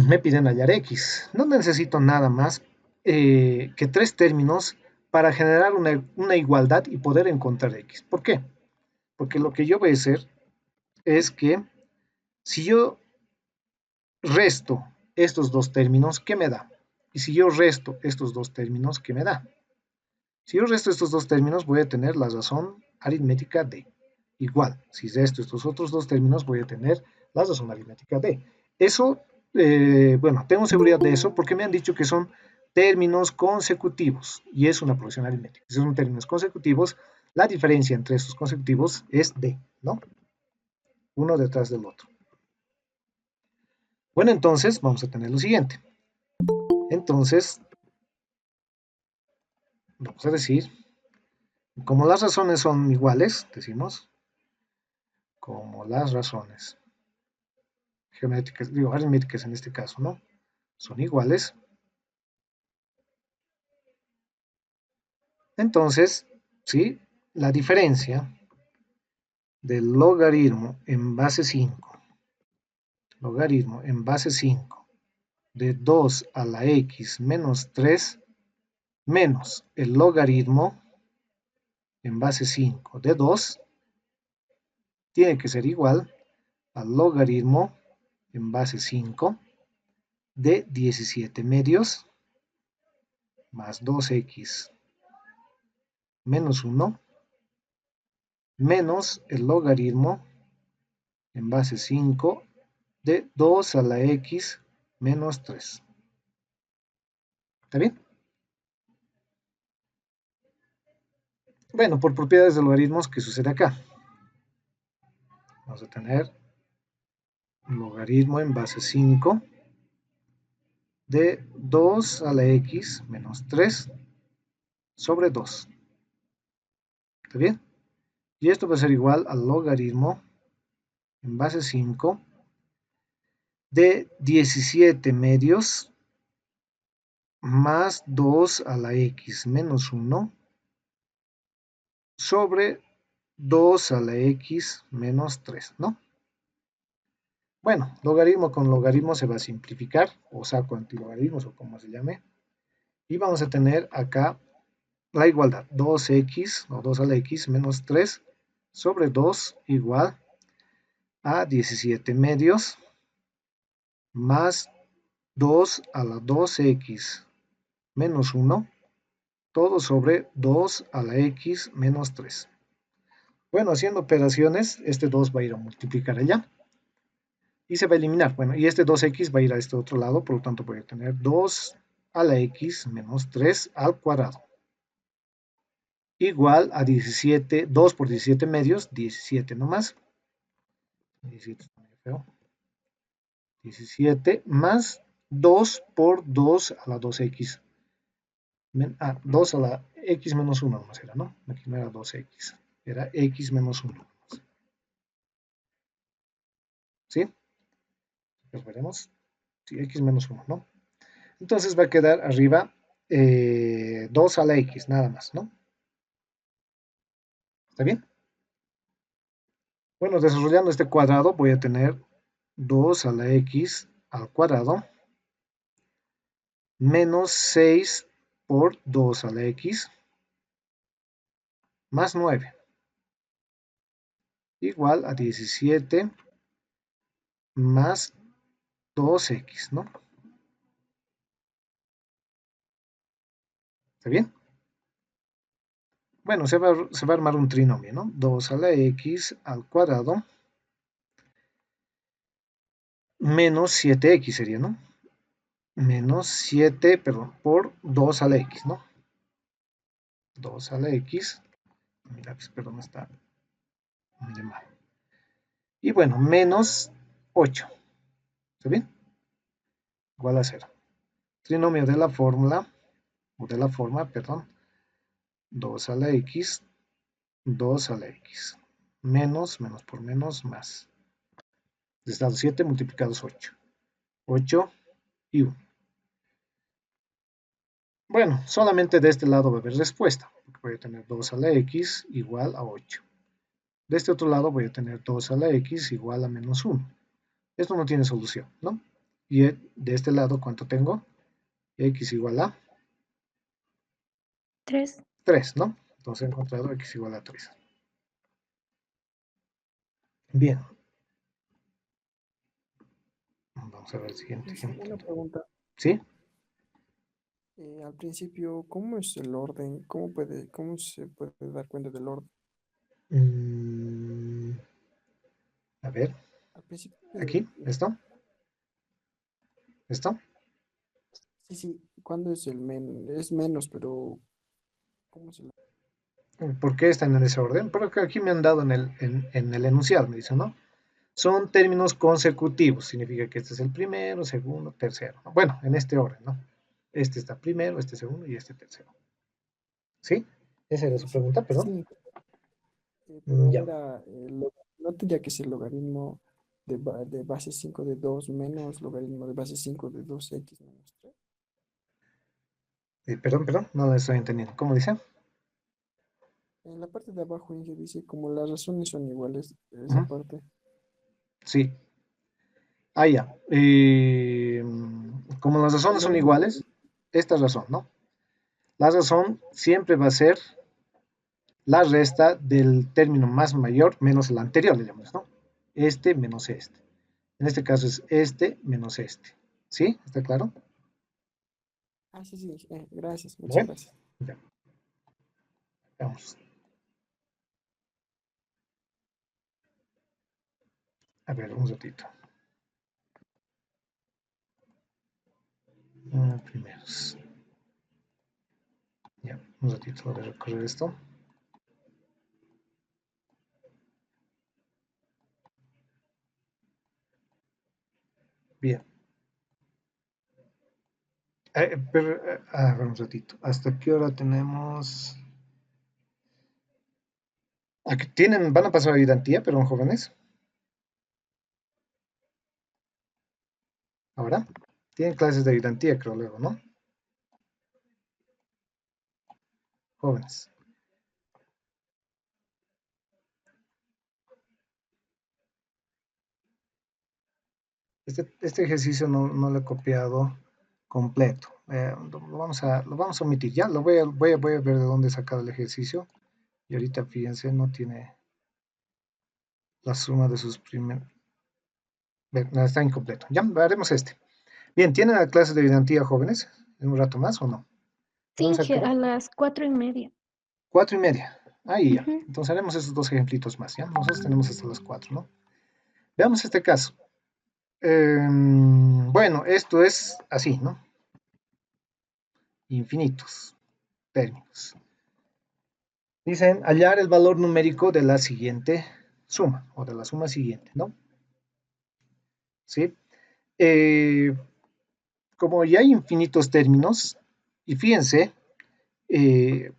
me piden hallar x. No necesito nada más que 3 términos para generar una igualdad y poder encontrar x. ¿Por qué? Porque lo que yo voy a hacer es que si yo resto estos dos términos, ¿qué me da? Y si yo resto estos dos términos, ¿qué me da? Si yo resto estos dos términos, voy a tener la razón aritmética de. Igual, si resto estos otros dos términos, voy a tener la razón aritmética de. Eso, bueno, tengo seguridad de eso porque me han dicho que son términos consecutivos y es una progresión aritmética. Si son términos consecutivos, la diferencia entre estos consecutivos es d, ¿no? Uno detrás del otro. Bueno, entonces vamos a tener lo siguiente. Entonces, vamos a decir, como las razones son iguales, decimos, como las razones geométricas, digo, aritméticas en este caso, ¿no? Son iguales. Entonces, ¿sí? La diferencia del logaritmo en base 5, logaritmo en base 5 de 2 a la x menos 3 menos el logaritmo en base 5 de 2 tiene que ser igual al logaritmo en base 5 de 17 medios más 2x menos 1 menos el logaritmo en base 5 de 2 a la x menos 3. ¿Está bien? Bueno, por propiedades de logaritmos, ¿qué sucede acá? Vamos a tener logaritmo en base 5 de 2 a la x menos 3 sobre 2. ¿Está bien? Y esto va a ser igual al logaritmo en base 5 de 17 medios más 2 a la x menos 1 sobre 2 a la x menos 3, ¿no? Bueno, logaritmo con logaritmo se va a simplificar, o saco antilogaritmos, o como se llame, y vamos a tener acá la igualdad, 2x, o 2 a la x menos 3 sobre 2 igual a 17 medios más 2 a la 2x menos 1, todo sobre 2 a la x menos 3. Bueno, haciendo operaciones, este 2 va a ir a multiplicar allá y se va a eliminar. Bueno, y este 2x va a ir a este otro lado, por lo tanto voy a tener 2 a la x menos 3 al cuadrado. Igual a 17, 2 por 17 medios, 17 nomás. 17 está muy feo. 17 más 2 por 2 a la 2x. 2 a la x menos 1 nomás era, ¿no? Aquí no era 2x, era x menos 1. ¿Sí? Pues veremos. Sí, x menos 1, ¿no? Entonces va a quedar arriba 2 a la x, nada más, ¿no? ¿Está bien? Bueno, desarrollando este cuadrado voy a tener 2 a la x al cuadrado menos 6 por 2 a la x más 9 igual a 17 más 2x, ¿no? ¿Está bien? Bueno, se va a armar un trinomio, ¿no? 2 a la x al cuadrado menos 7x sería, ¿no? Menos 7, perdón, por 2 a la x, ¿no? 2 a la x, mira, perdón, está medio mal. Y bueno, menos 8, ¿está bien? Igual a 0. Trinomio de la fórmula, o de la forma, perdón, 2 a la x, 2 a la x. Menos, menos por menos, más. De este lado 7 multiplicados 8. 8 y 1. Bueno, solamente de este lado va a haber respuesta, porque voy a tener 2 a la x igual a 8. De este otro lado voy a tener 2 a la x igual a menos 1. Esto no tiene solución, ¿no? Y de este lado, ¿cuánto tengo? X igual a 3. 3, ¿no? Entonces he encontrado x igual a 3. Bien. Vamos a ver el siguiente Profesor, ejemplo. una pregunta. ¿Sí? Al principio, ¿cómo es el orden? ¿Cómo se puede dar cuenta del orden? Mm, a ver, Al principio, aquí, ¿esto? ¿Esto? sí, sí, ¿cuándo es es menos, pero ¿cómo es el ¿Por qué están en ese orden? Porque aquí me han dado en el enunciado, me dicen, ¿no? Son términos consecutivos, significa que este es el primero, segundo, tercero, ¿no? Bueno, en este orden, ¿no? Este está primero, este segundo y este tercero. ¿Sí? Esa era su sí, pregunta, perdón. sí, pero Ya. era, no tendría que ser logaritmo de base 5 de 2 menos logaritmo de base 5 de 2x menos 3. Perdón, no lo estoy entendiendo. ¿Cómo dice? En la parte de abajo Inge dice como las razones son iguales, esa Ujú. parte. Sí. Ah, ya. Como las razones son No, iguales, esta razón, ¿no? La razón siempre va a ser la resta del término más mayor menos el anterior, le llamamos, ¿no? Este menos este. En este caso es este menos este. ¿Sí? ¿Está claro? sí, sí, gracias, muchas Bueno, gracias. ya. Vamos. A ver, un ratito. Primeros. Ya, un ratito voy a recorrer esto. Bien. A ver, un ratito. ¿Hasta qué hora tenemos? Aquí van a pasar ayudantía, pero jóvenes. Ahora. Tienen clases de ayudantía, creo, luego, ¿no? Jóvenes. Este ejercicio no lo he copiado completo. Lo vamos a omitir. Ya, voy a ver de dónde he sacado el ejercicio. Y ahorita, fíjense, no tiene la suma de sus primeros. No, está incompleto. Ya, haremos este. Bien, ¿tienen la clase de ayudantía, jóvenes? ¿En un rato más o no? Tenemos Finge acá a las 4:30. 4:30. Ahí ya. Ujú. Entonces haremos esos dos ejemplitos más, ¿ya? Nosotros tenemos hasta las 4, ¿no? Veamos este caso. Bueno, esto es así, ¿no? Infinitos términos. Dicen hallar el valor numérico de la siguiente suma, o de la suma siguiente, ¿no? ¿Sí? Eh, como ya hay infinitos términos, y fíjense,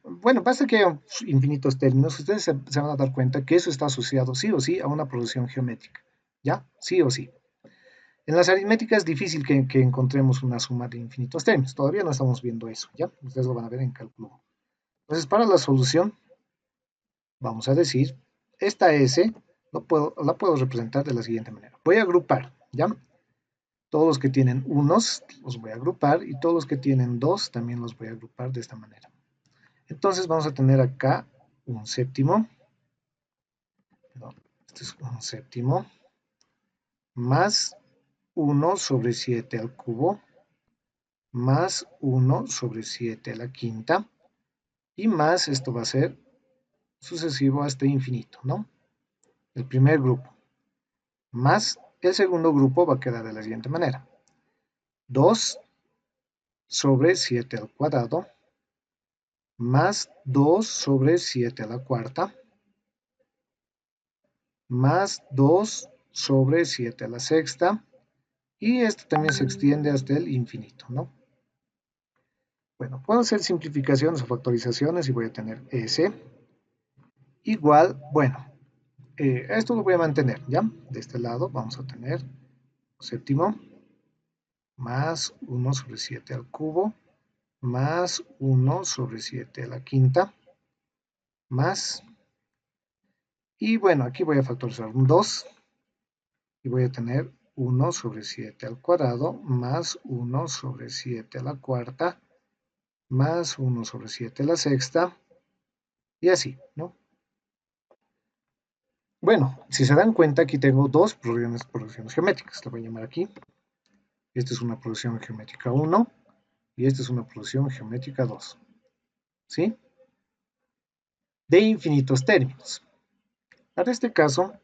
bueno, basta que haya infinitos términos, ustedes se van a dar cuenta que eso está asociado sí o sí a una progresión geométrica, ¿ya? Sí o sí. En las aritméticas es difícil que encontremos una suma de infinitos términos, todavía no estamos viendo eso, ¿ya? Ustedes lo van a ver en cálculo. Entonces, para la solución, vamos a decir, esta S la puedo representar de la siguiente manera. Voy a agrupar, ¿ya? Todos los que tienen unos los voy a agrupar y todos los que tienen dos también los voy a agrupar de esta manera. Entonces vamos a tener acá un séptimo, perdón, este es un séptimo, más 1 sobre 7 al cubo, más 1 sobre 7 a la quinta, y más, esto va a ser sucesivo hasta infinito, ¿no? El primer grupo, más el segundo grupo va a quedar de la siguiente manera. 2 sobre 7 al cuadrado, más 2 sobre 7 a la cuarta, más 2 sobre 7 a la sexta, y esto también se extiende hasta el infinito, ¿no? Bueno, puedo hacer simplificaciones o factorizaciones y voy a tener S igual, bueno, esto lo voy a mantener, ¿ya? De este lado vamos a tener séptimo más 1 sobre 7 al cubo más 1 sobre 7 a la quinta más, y bueno, aquí voy a factorizar un 2 y voy a tener 1 sobre 7 al cuadrado más 1 sobre 7 a la cuarta más 1 sobre 7 a la sexta y así, ¿no? Bueno, si se dan cuenta, aquí tengo dos progresiones geométricas. La voy a llamar aquí. Esta es una progresión geométrica 1 y esta es una progresión geométrica 2. ¿Sí? De infinitos términos. Para este caso,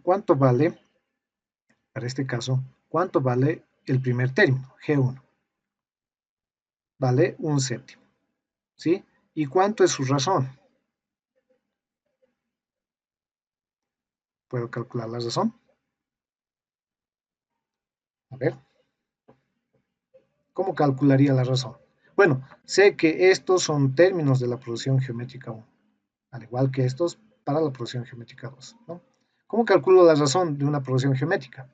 ¿cuánto vale? Para este caso, ¿cuánto vale el primer término? G1. Vale un séptimo. ¿Sí? ¿Y cuánto es su razón? ¿Puedo calcular la razón? A ver. ¿Cómo calcularía la razón? Bueno, sé que estos son términos de la progresión geométrica 1, al igual que estos para la progresión geométrica 2, ¿no? ¿Cómo calculo la razón de una progresión geométrica?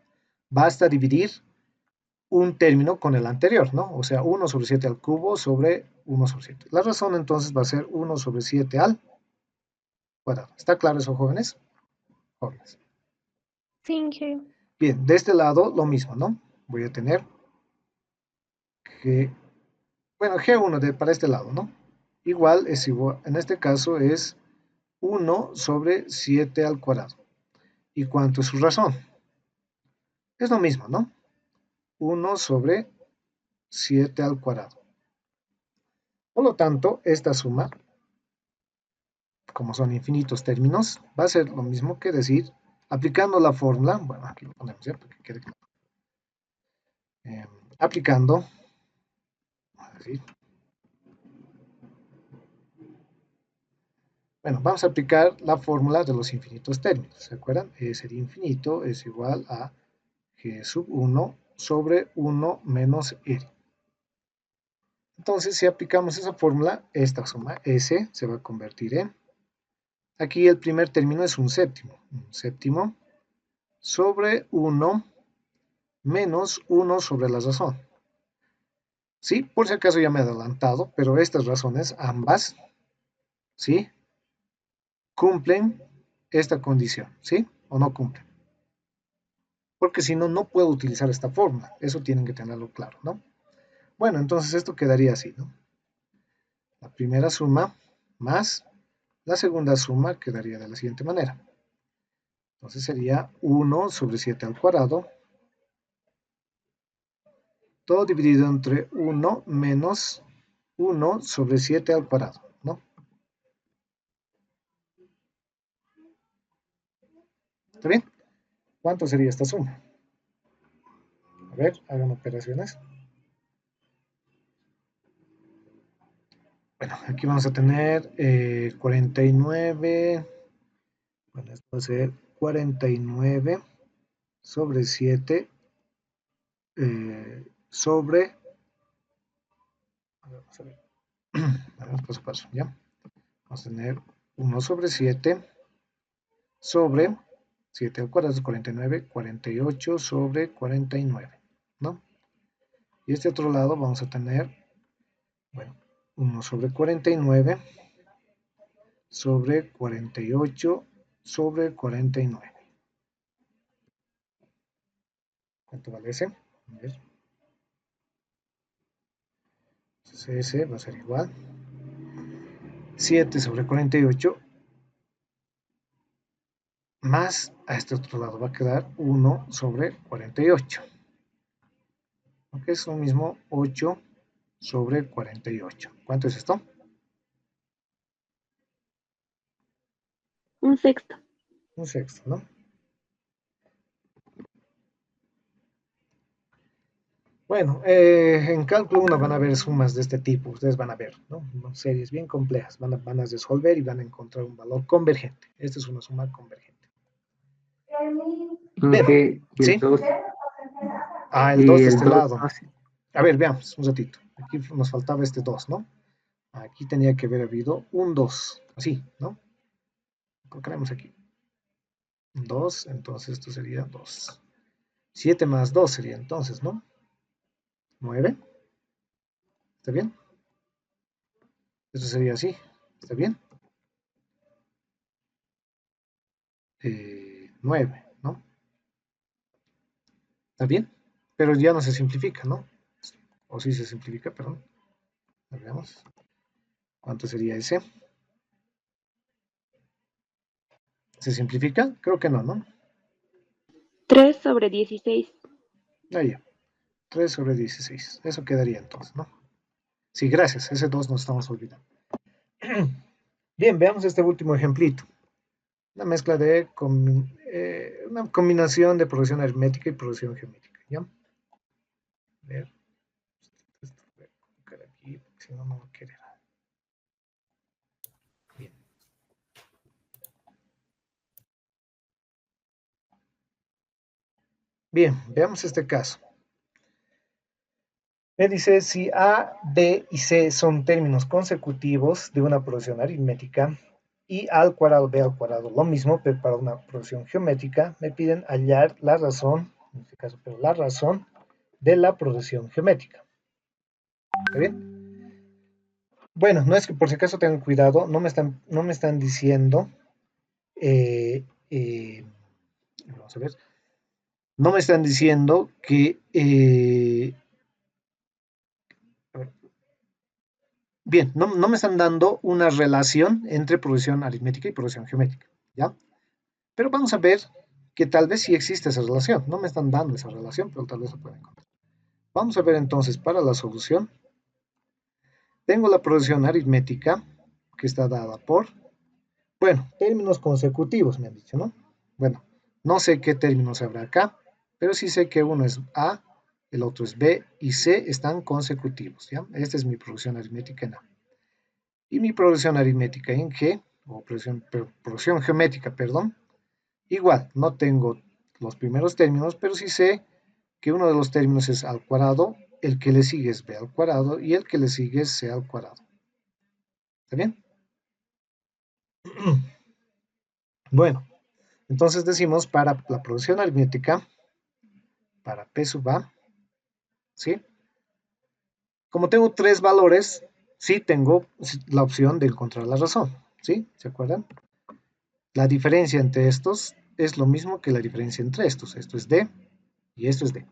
Basta dividir un término con el anterior, ¿no? O sea, 1 sobre 7 al cubo sobre 1 sobre 7. La razón entonces va a ser 1 sobre 7 al cuadrado. ¿Está claro eso, jóvenes? Jóvenes. Sí. Bien, de este lado lo mismo, ¿no? Voy a tener que, bueno, G1 para este lado, ¿no? Igual es igual, en este caso es 1 sobre 7 al cuadrado. ¿Y cuánto es su razón? Es lo mismo, ¿no? 1 sobre 7 al cuadrado. Por lo tanto, esta suma, como son infinitos términos, va a ser lo mismo que decir, aplicando la fórmula, bueno, aquí lo ponemos ya para que quede claro. Aplicando, vamos a decir, bueno, vamos a aplicar la fórmula de los infinitos términos, ¿se acuerdan? Ser infinito es igual a g sub 1 sobre 1 menos r. Entonces, si aplicamos esa fórmula, esta suma S se va a convertir en, aquí el primer término es un séptimo sobre 1 menos 1 sobre la razón. Sí, por si acaso ya me he adelantado, pero estas razones, ambas, ¿sí? Cumplen esta condición, ¿sí? O no cumplen. Porque si no, no puedo utilizar esta fórmula. Eso tienen que tenerlo claro, ¿no? Bueno, entonces esto quedaría así, ¿no? La primera suma más la segunda suma quedaría de la siguiente manera. Entonces sería 1 sobre 7 al cuadrado, todo dividido entre 1 menos 1 sobre 7 al cuadrado, ¿no? ¿Está bien? ¿Cuánto sería esta suma? A ver, hagan operaciones. Bueno, aquí vamos a tener 49. Bueno, esto va a ser 49 sobre 7 sobre. Vamos a ver. Vamos paso a paso, ¿ya? Vamos a tener 1 sobre 7 sobre 7 al cuadrado es 49, 48 sobre 49, ¿no? Y este otro lado vamos a tener, bueno, 1 sobre 49 sobre 48 sobre 49. ¿Cuánto vale ese? A ver. Entonces ese va a ser igual. 7 sobre 48 más a este otro lado va a quedar 1 sobre 48. Ok, es lo mismo 8 sobre 48. ¿Cuánto es esto? Un sexto. Un sexto, ¿no? Bueno, en cálculo 1 van a haber sumas de este tipo, ustedes van a ver, ¿no? Series bien complejas, van a resolver y van a encontrar un valor convergente. Esta es una suma convergente. Bien, Y el ¿sí? 2 Ah, el 2 y de el este 2 lado. A ver, veamos un ratito. Aquí nos faltaba este 2, ¿no? Aquí tenía que haber habido un 2, así, ¿no? Colocaremos aquí 2, entonces esto sería 2. 7 más 2 sería entonces, ¿no? 9. ¿Está bien? Esto sería así. ¿Está bien? 9, ¿no? ¿Está bien? Pero ya no se simplifica, ¿no? O sí se simplifica, perdón. Veamos. ¿Cuánto sería ese? ¿Se simplifica? Creo que no, ¿no? 3/16. Ahí ya. 3 sobre 16. Eso quedaría entonces, ¿no? Sí, gracias. Ese 2 nos estamos olvidando. Bien, veamos este último ejemplito. Una mezcla de una combinación de progresión aritmética y progresión geométrica, ¿ya? A ver, esto voy a colocar aquí, porque si no, no va a querer. Bien. Bien, veamos este caso. Me dice si A, B y C son términos consecutivos de una progresión aritmética y A al cuadrado, B al cuadrado, lo mismo, pero para una progresión geométrica, me piden hallar la razón, en este caso, pero la razón de la progresión geométrica. ¿Está bien? Bueno, no es que por si acaso tengan cuidado, no me están diciendo, eh, eh, vamos a ver, no me están diciendo que, bien, no me están dando una relación entre progresión aritmética y progresión geométrica, ¿ya? Pero vamos a ver que tal vez sí existe esa relación. No me están dando esa relación, pero tal vez lo pueden encontrar. Vamos a ver entonces para la solución. Tengo la progresión aritmética que está dada por, bueno, términos consecutivos me han dicho, ¿no? Bueno, no sé qué términos habrá acá, pero sí sé que uno es A, el otro es B y C están consecutivos, ¿ya? Esta es mi progresión aritmética en A. Y mi progresión aritmética en G, o progresión geométrica, perdón, igual, no tengo los primeros términos, pero sí sé que uno de los términos es al cuadrado, el que le sigue es b al cuadrado y el que le sigue es c al cuadrado. ¿Está bien? Bueno, entonces decimos para la progresión aritmética, para p sub a, ¿sí? Como tengo tres valores, sí tengo la opción de encontrar la razón, ¿sí? ¿Se acuerdan? La diferencia entre estos es lo mismo que la diferencia entre estos. Esto es d y esto es d.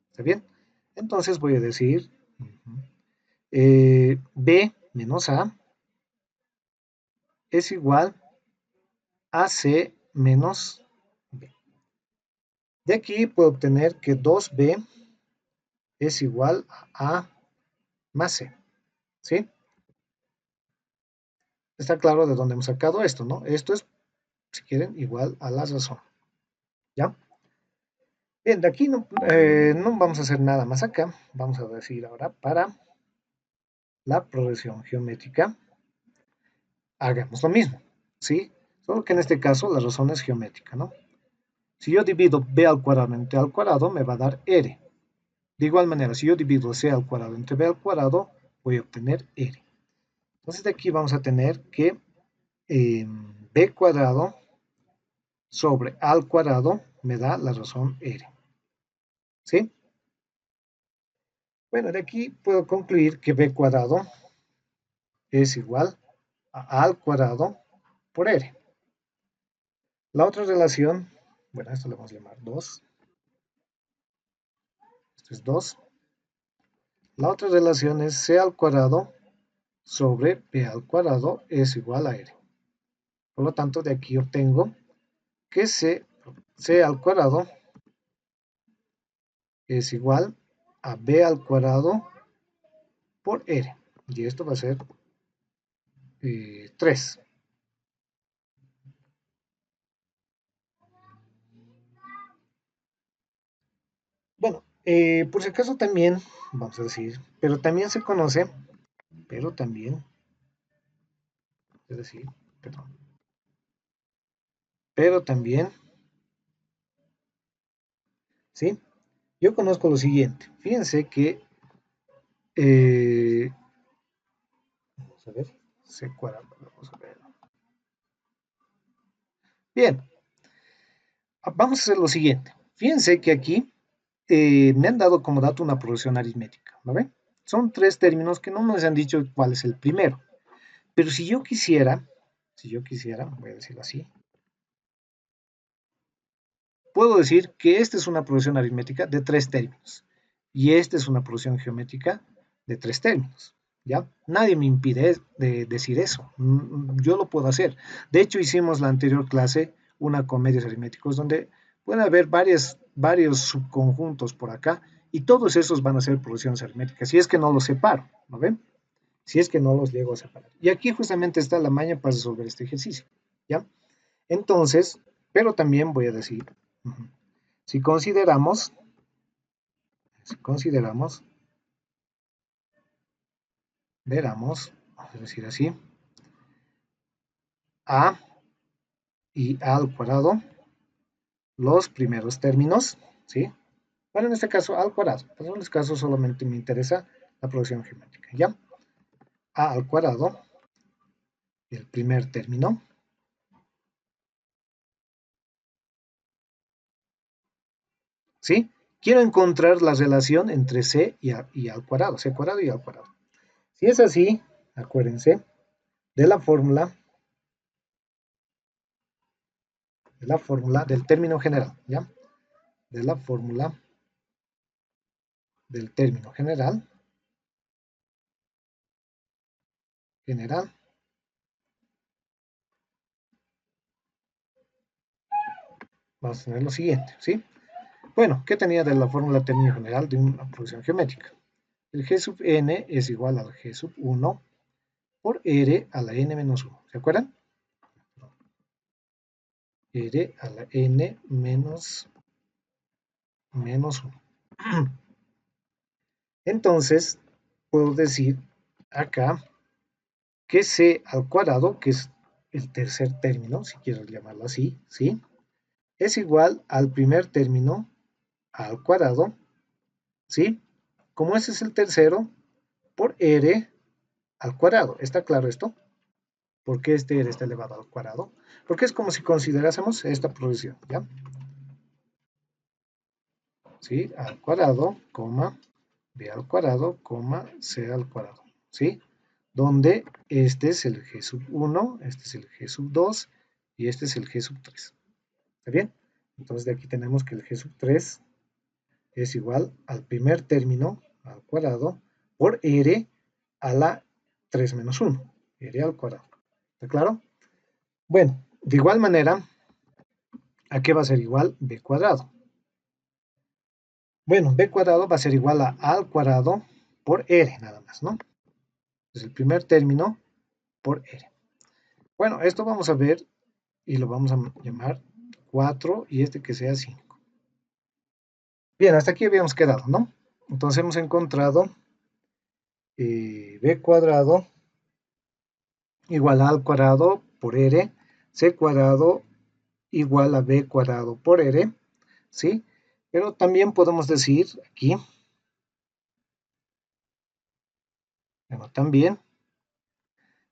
¿Está bien? Entonces voy a decir b menos a es igual a c menos b. De aquí puedo obtener que 2b es igual a a más c. ¿Sí? Está claro de dónde hemos sacado esto, ¿no? Esto es, si quieren, igual a la razón. ¿Ya? Bien, de aquí no vamos a hacer nada más acá. Vamos a decir ahora para la progresión geométrica, hagamos lo mismo, ¿sí? Solo que en este caso la razón es geométrica, ¿no? Si yo divido b al cuadrado entre a al cuadrado, me va a dar r. De igual manera, si yo divido c al cuadrado entre b al cuadrado, voy a obtener r. Entonces de aquí vamos a tener que b cuadrado sobre a al cuadrado me da la razón r. ¿Sí? Bueno, de aquí puedo concluir que b cuadrado es igual a al cuadrado por r. La otra relación, bueno, esto le vamos a llamar 2. Esto es 2. La otra relación es c al cuadrado sobre b al cuadrado es igual a r. Por lo tanto, de aquí obtengo que c al cuadrado es igual a b al cuadrado por r. Y esto va a ser 3. Bueno, por si acaso también, vamos a decir, pero también se conoce, pero también, es decir, perdón, pero también, ¿sí? Yo conozco lo siguiente. Fíjense que Vamos a ver, C cuadrado, vamos a ver. Bien, vamos a hacer lo siguiente. Fíjense que aquí me han dado como dato una progresión aritmética, ¿no ven? Son tres términos que no nos han dicho cuál es el primero. Pero si yo quisiera, voy a decirlo así, puedo decir que esta es una progresión aritmética de tres términos y esta es una progresión geométrica de tres términos. ¿Ya? Nadie me impide decir eso. Yo lo puedo hacer. De hecho, hicimos la anterior clase una con medios aritméticos donde pueden haber varios subconjuntos por acá y todos esos van a ser progresiones aritméticas. Si es que no los separo, ¿no ven? Si es que no los llego a separar. Y aquí justamente está la maña para resolver este ejercicio. ¿Ya? Entonces, pero también voy a decir, si consideramos, vamos a decir así, a y a al cuadrado, los primeros términos, ¿sí? Bueno, en este caso al cuadrado, pero en este caso solamente me interesa la progresión geométrica, ¿ya? A al cuadrado, el primer término, ¿sí? Quiero encontrar la relación entre c y al cuadrado, c cuadrado y al cuadrado. Si es así, acuérdense de la fórmula del término general, ¿ya? De la fórmula del término general, vamos a tener lo siguiente, ¿sí? Bueno, ¿qué tenía de la fórmula término general de una progresión geométrica? El g sub n es igual al g sub 1 por r a la n menos 1, ¿se acuerdan? R a la n menos 1. Entonces, puedo decir acá que c al cuadrado, que es el tercer término, si quiero llamarlo así, ¿sí? Es igual al primer término al cuadrado, ¿sí? Como ese es el tercero, por r al cuadrado. ¿Está claro esto? ¿Por qué este r está elevado al cuadrado? Porque es como si considerásemos esta progresión, ¿ya? ¿Sí? Al cuadrado, coma, b al cuadrado, coma, c al cuadrado, ¿sí? Donde este es el g sub 1, este es el g sub 2 y este es el g sub 3. ¿Está bien? Entonces de aquí tenemos que el g sub 3 es igual al primer término al cuadrado por r a la 3 menos 1, r al cuadrado. ¿Está claro? Bueno, de igual manera, ¿a qué va a ser igual b cuadrado? Bueno, b cuadrado va a ser igual a al cuadrado por r nada más, ¿no? Es el primer término por r. Bueno, esto vamos a ver y lo vamos a llamar 4 y este que sea 5. Bien, hasta aquí habíamos quedado, ¿no? Entonces hemos encontrado b cuadrado igual a al cuadrado por r, c cuadrado igual a b cuadrado por r, ¿sí? Pero también podemos decir aquí, bueno, también,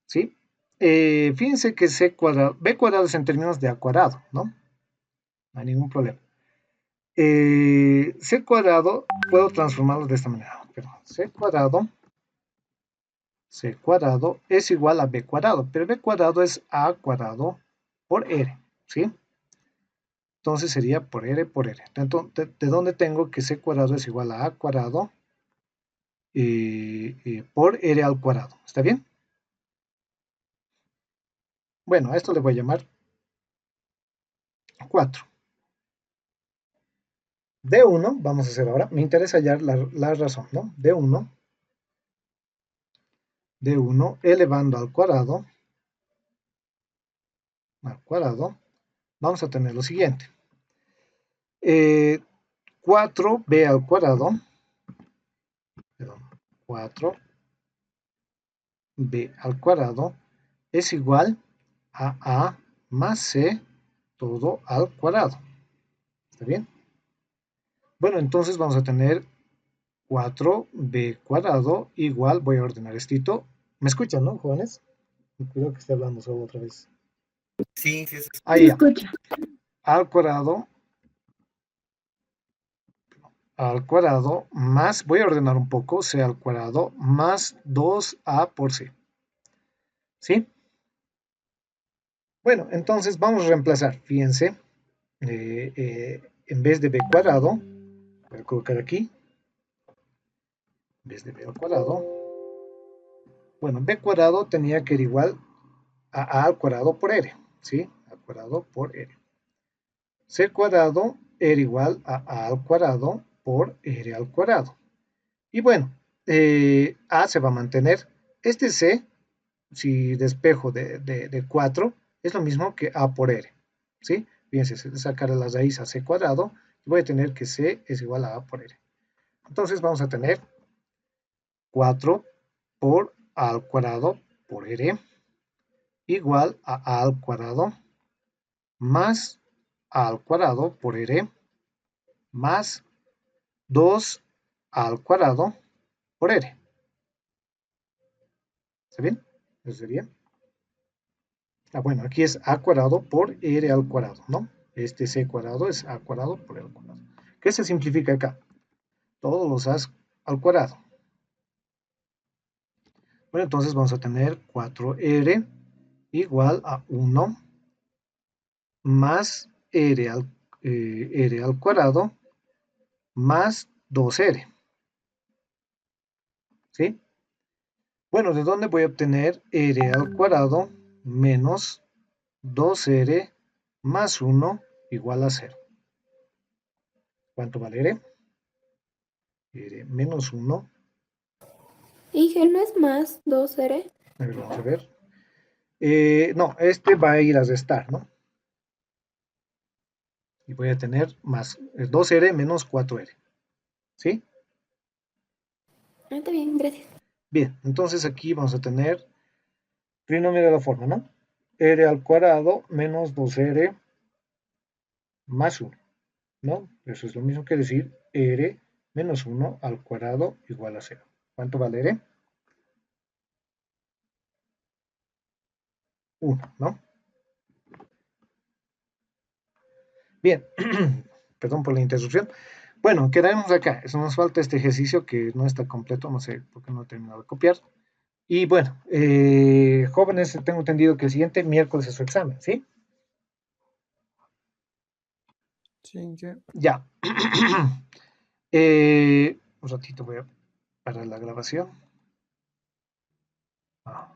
¿sí? Fíjense que c cuadrado, b cuadrado es en términos de a cuadrado, ¿no? No hay ningún problema. C cuadrado, puedo transformarlo de esta manera, pero C cuadrado es igual a B cuadrado, pero B cuadrado es A cuadrado por R, ¿sí? Entonces sería por R por R. Entonces, ¿de dónde tengo que C cuadrado es igual a A cuadrado por R al cuadrado? ¿Está bien? Bueno, a esto le voy a llamar 4. D1, vamos a hacer ahora, me interesa hallar la razón, ¿no? D1 elevando al cuadrado, vamos a tener lo siguiente. 4b al cuadrado, perdón, 4b al cuadrado es igual a a más c todo al cuadrado. ¿Está bien? Bueno, entonces vamos a tener 4b cuadrado igual, voy a ordenar esto. ¿Me escuchan, no, jóvenes? Cuidado que esté hablando solo otra vez. Sí, sí, Ahí Se ya. escucha. Al cuadrado más, voy a ordenar un poco, c al cuadrado más 2a por c. ¿Sí? Bueno, entonces vamos a reemplazar. Fíjense, en vez de b cuadrado, voy a colocar aquí, en vez de b al cuadrado, bueno, b cuadrado tenía que ir igual a al cuadrado por r, ¿sí? Al cuadrado por r. C cuadrado era igual a al cuadrado por r al cuadrado. Y bueno, a se va a mantener. Este c, si despejo de 4, es lo mismo que a por r, ¿sí? Fíjense, sacar la raíz a c cuadrado, voy a tener que c es igual a por r. Entonces vamos a tener 4 por a al cuadrado por r igual a al cuadrado más a al cuadrado por r más 2 al cuadrado por r. ¿Está bien? Eso sería. Bueno, aquí es a cuadrado por r al cuadrado, ¿no? Este c cuadrado es a cuadrado por r al cuadrado. ¿Qué se simplifica acá? Todos los a al cuadrado. Bueno, entonces vamos a tener 4r igual a 1 más r al cuadrado más 2r. ¿Sí? Bueno, ¿de dónde voy a obtener r al cuadrado menos 2r más 1 igual a 0? ¿Cuánto vale r? R menos 1. Dije, ¿no es más 2R? A ver, vamos a ver. No, este va a ir a restar, ¿no? Y voy a tener más 2r menos 4r. ¿Sí? Está bien, gracias. Bien, entonces aquí vamos a tener trinomio de la forma, ¿no? R al cuadrado menos 2r más 1, ¿no? Eso es lo mismo que decir r menos 1 al cuadrado igual a 0. ¿Cuánto vale r? 1, ¿no? Bien, perdón por la interrupción. Bueno, quedaremos acá. Eso nos falta este ejercicio que no está completo, no sé por qué no he terminado de copiar. Y bueno, jóvenes, tengo entendido que el siguiente miércoles es su examen, ¿sí? Sí, ¿qué? Ya. Un ratito voy a parar la grabación. Ah.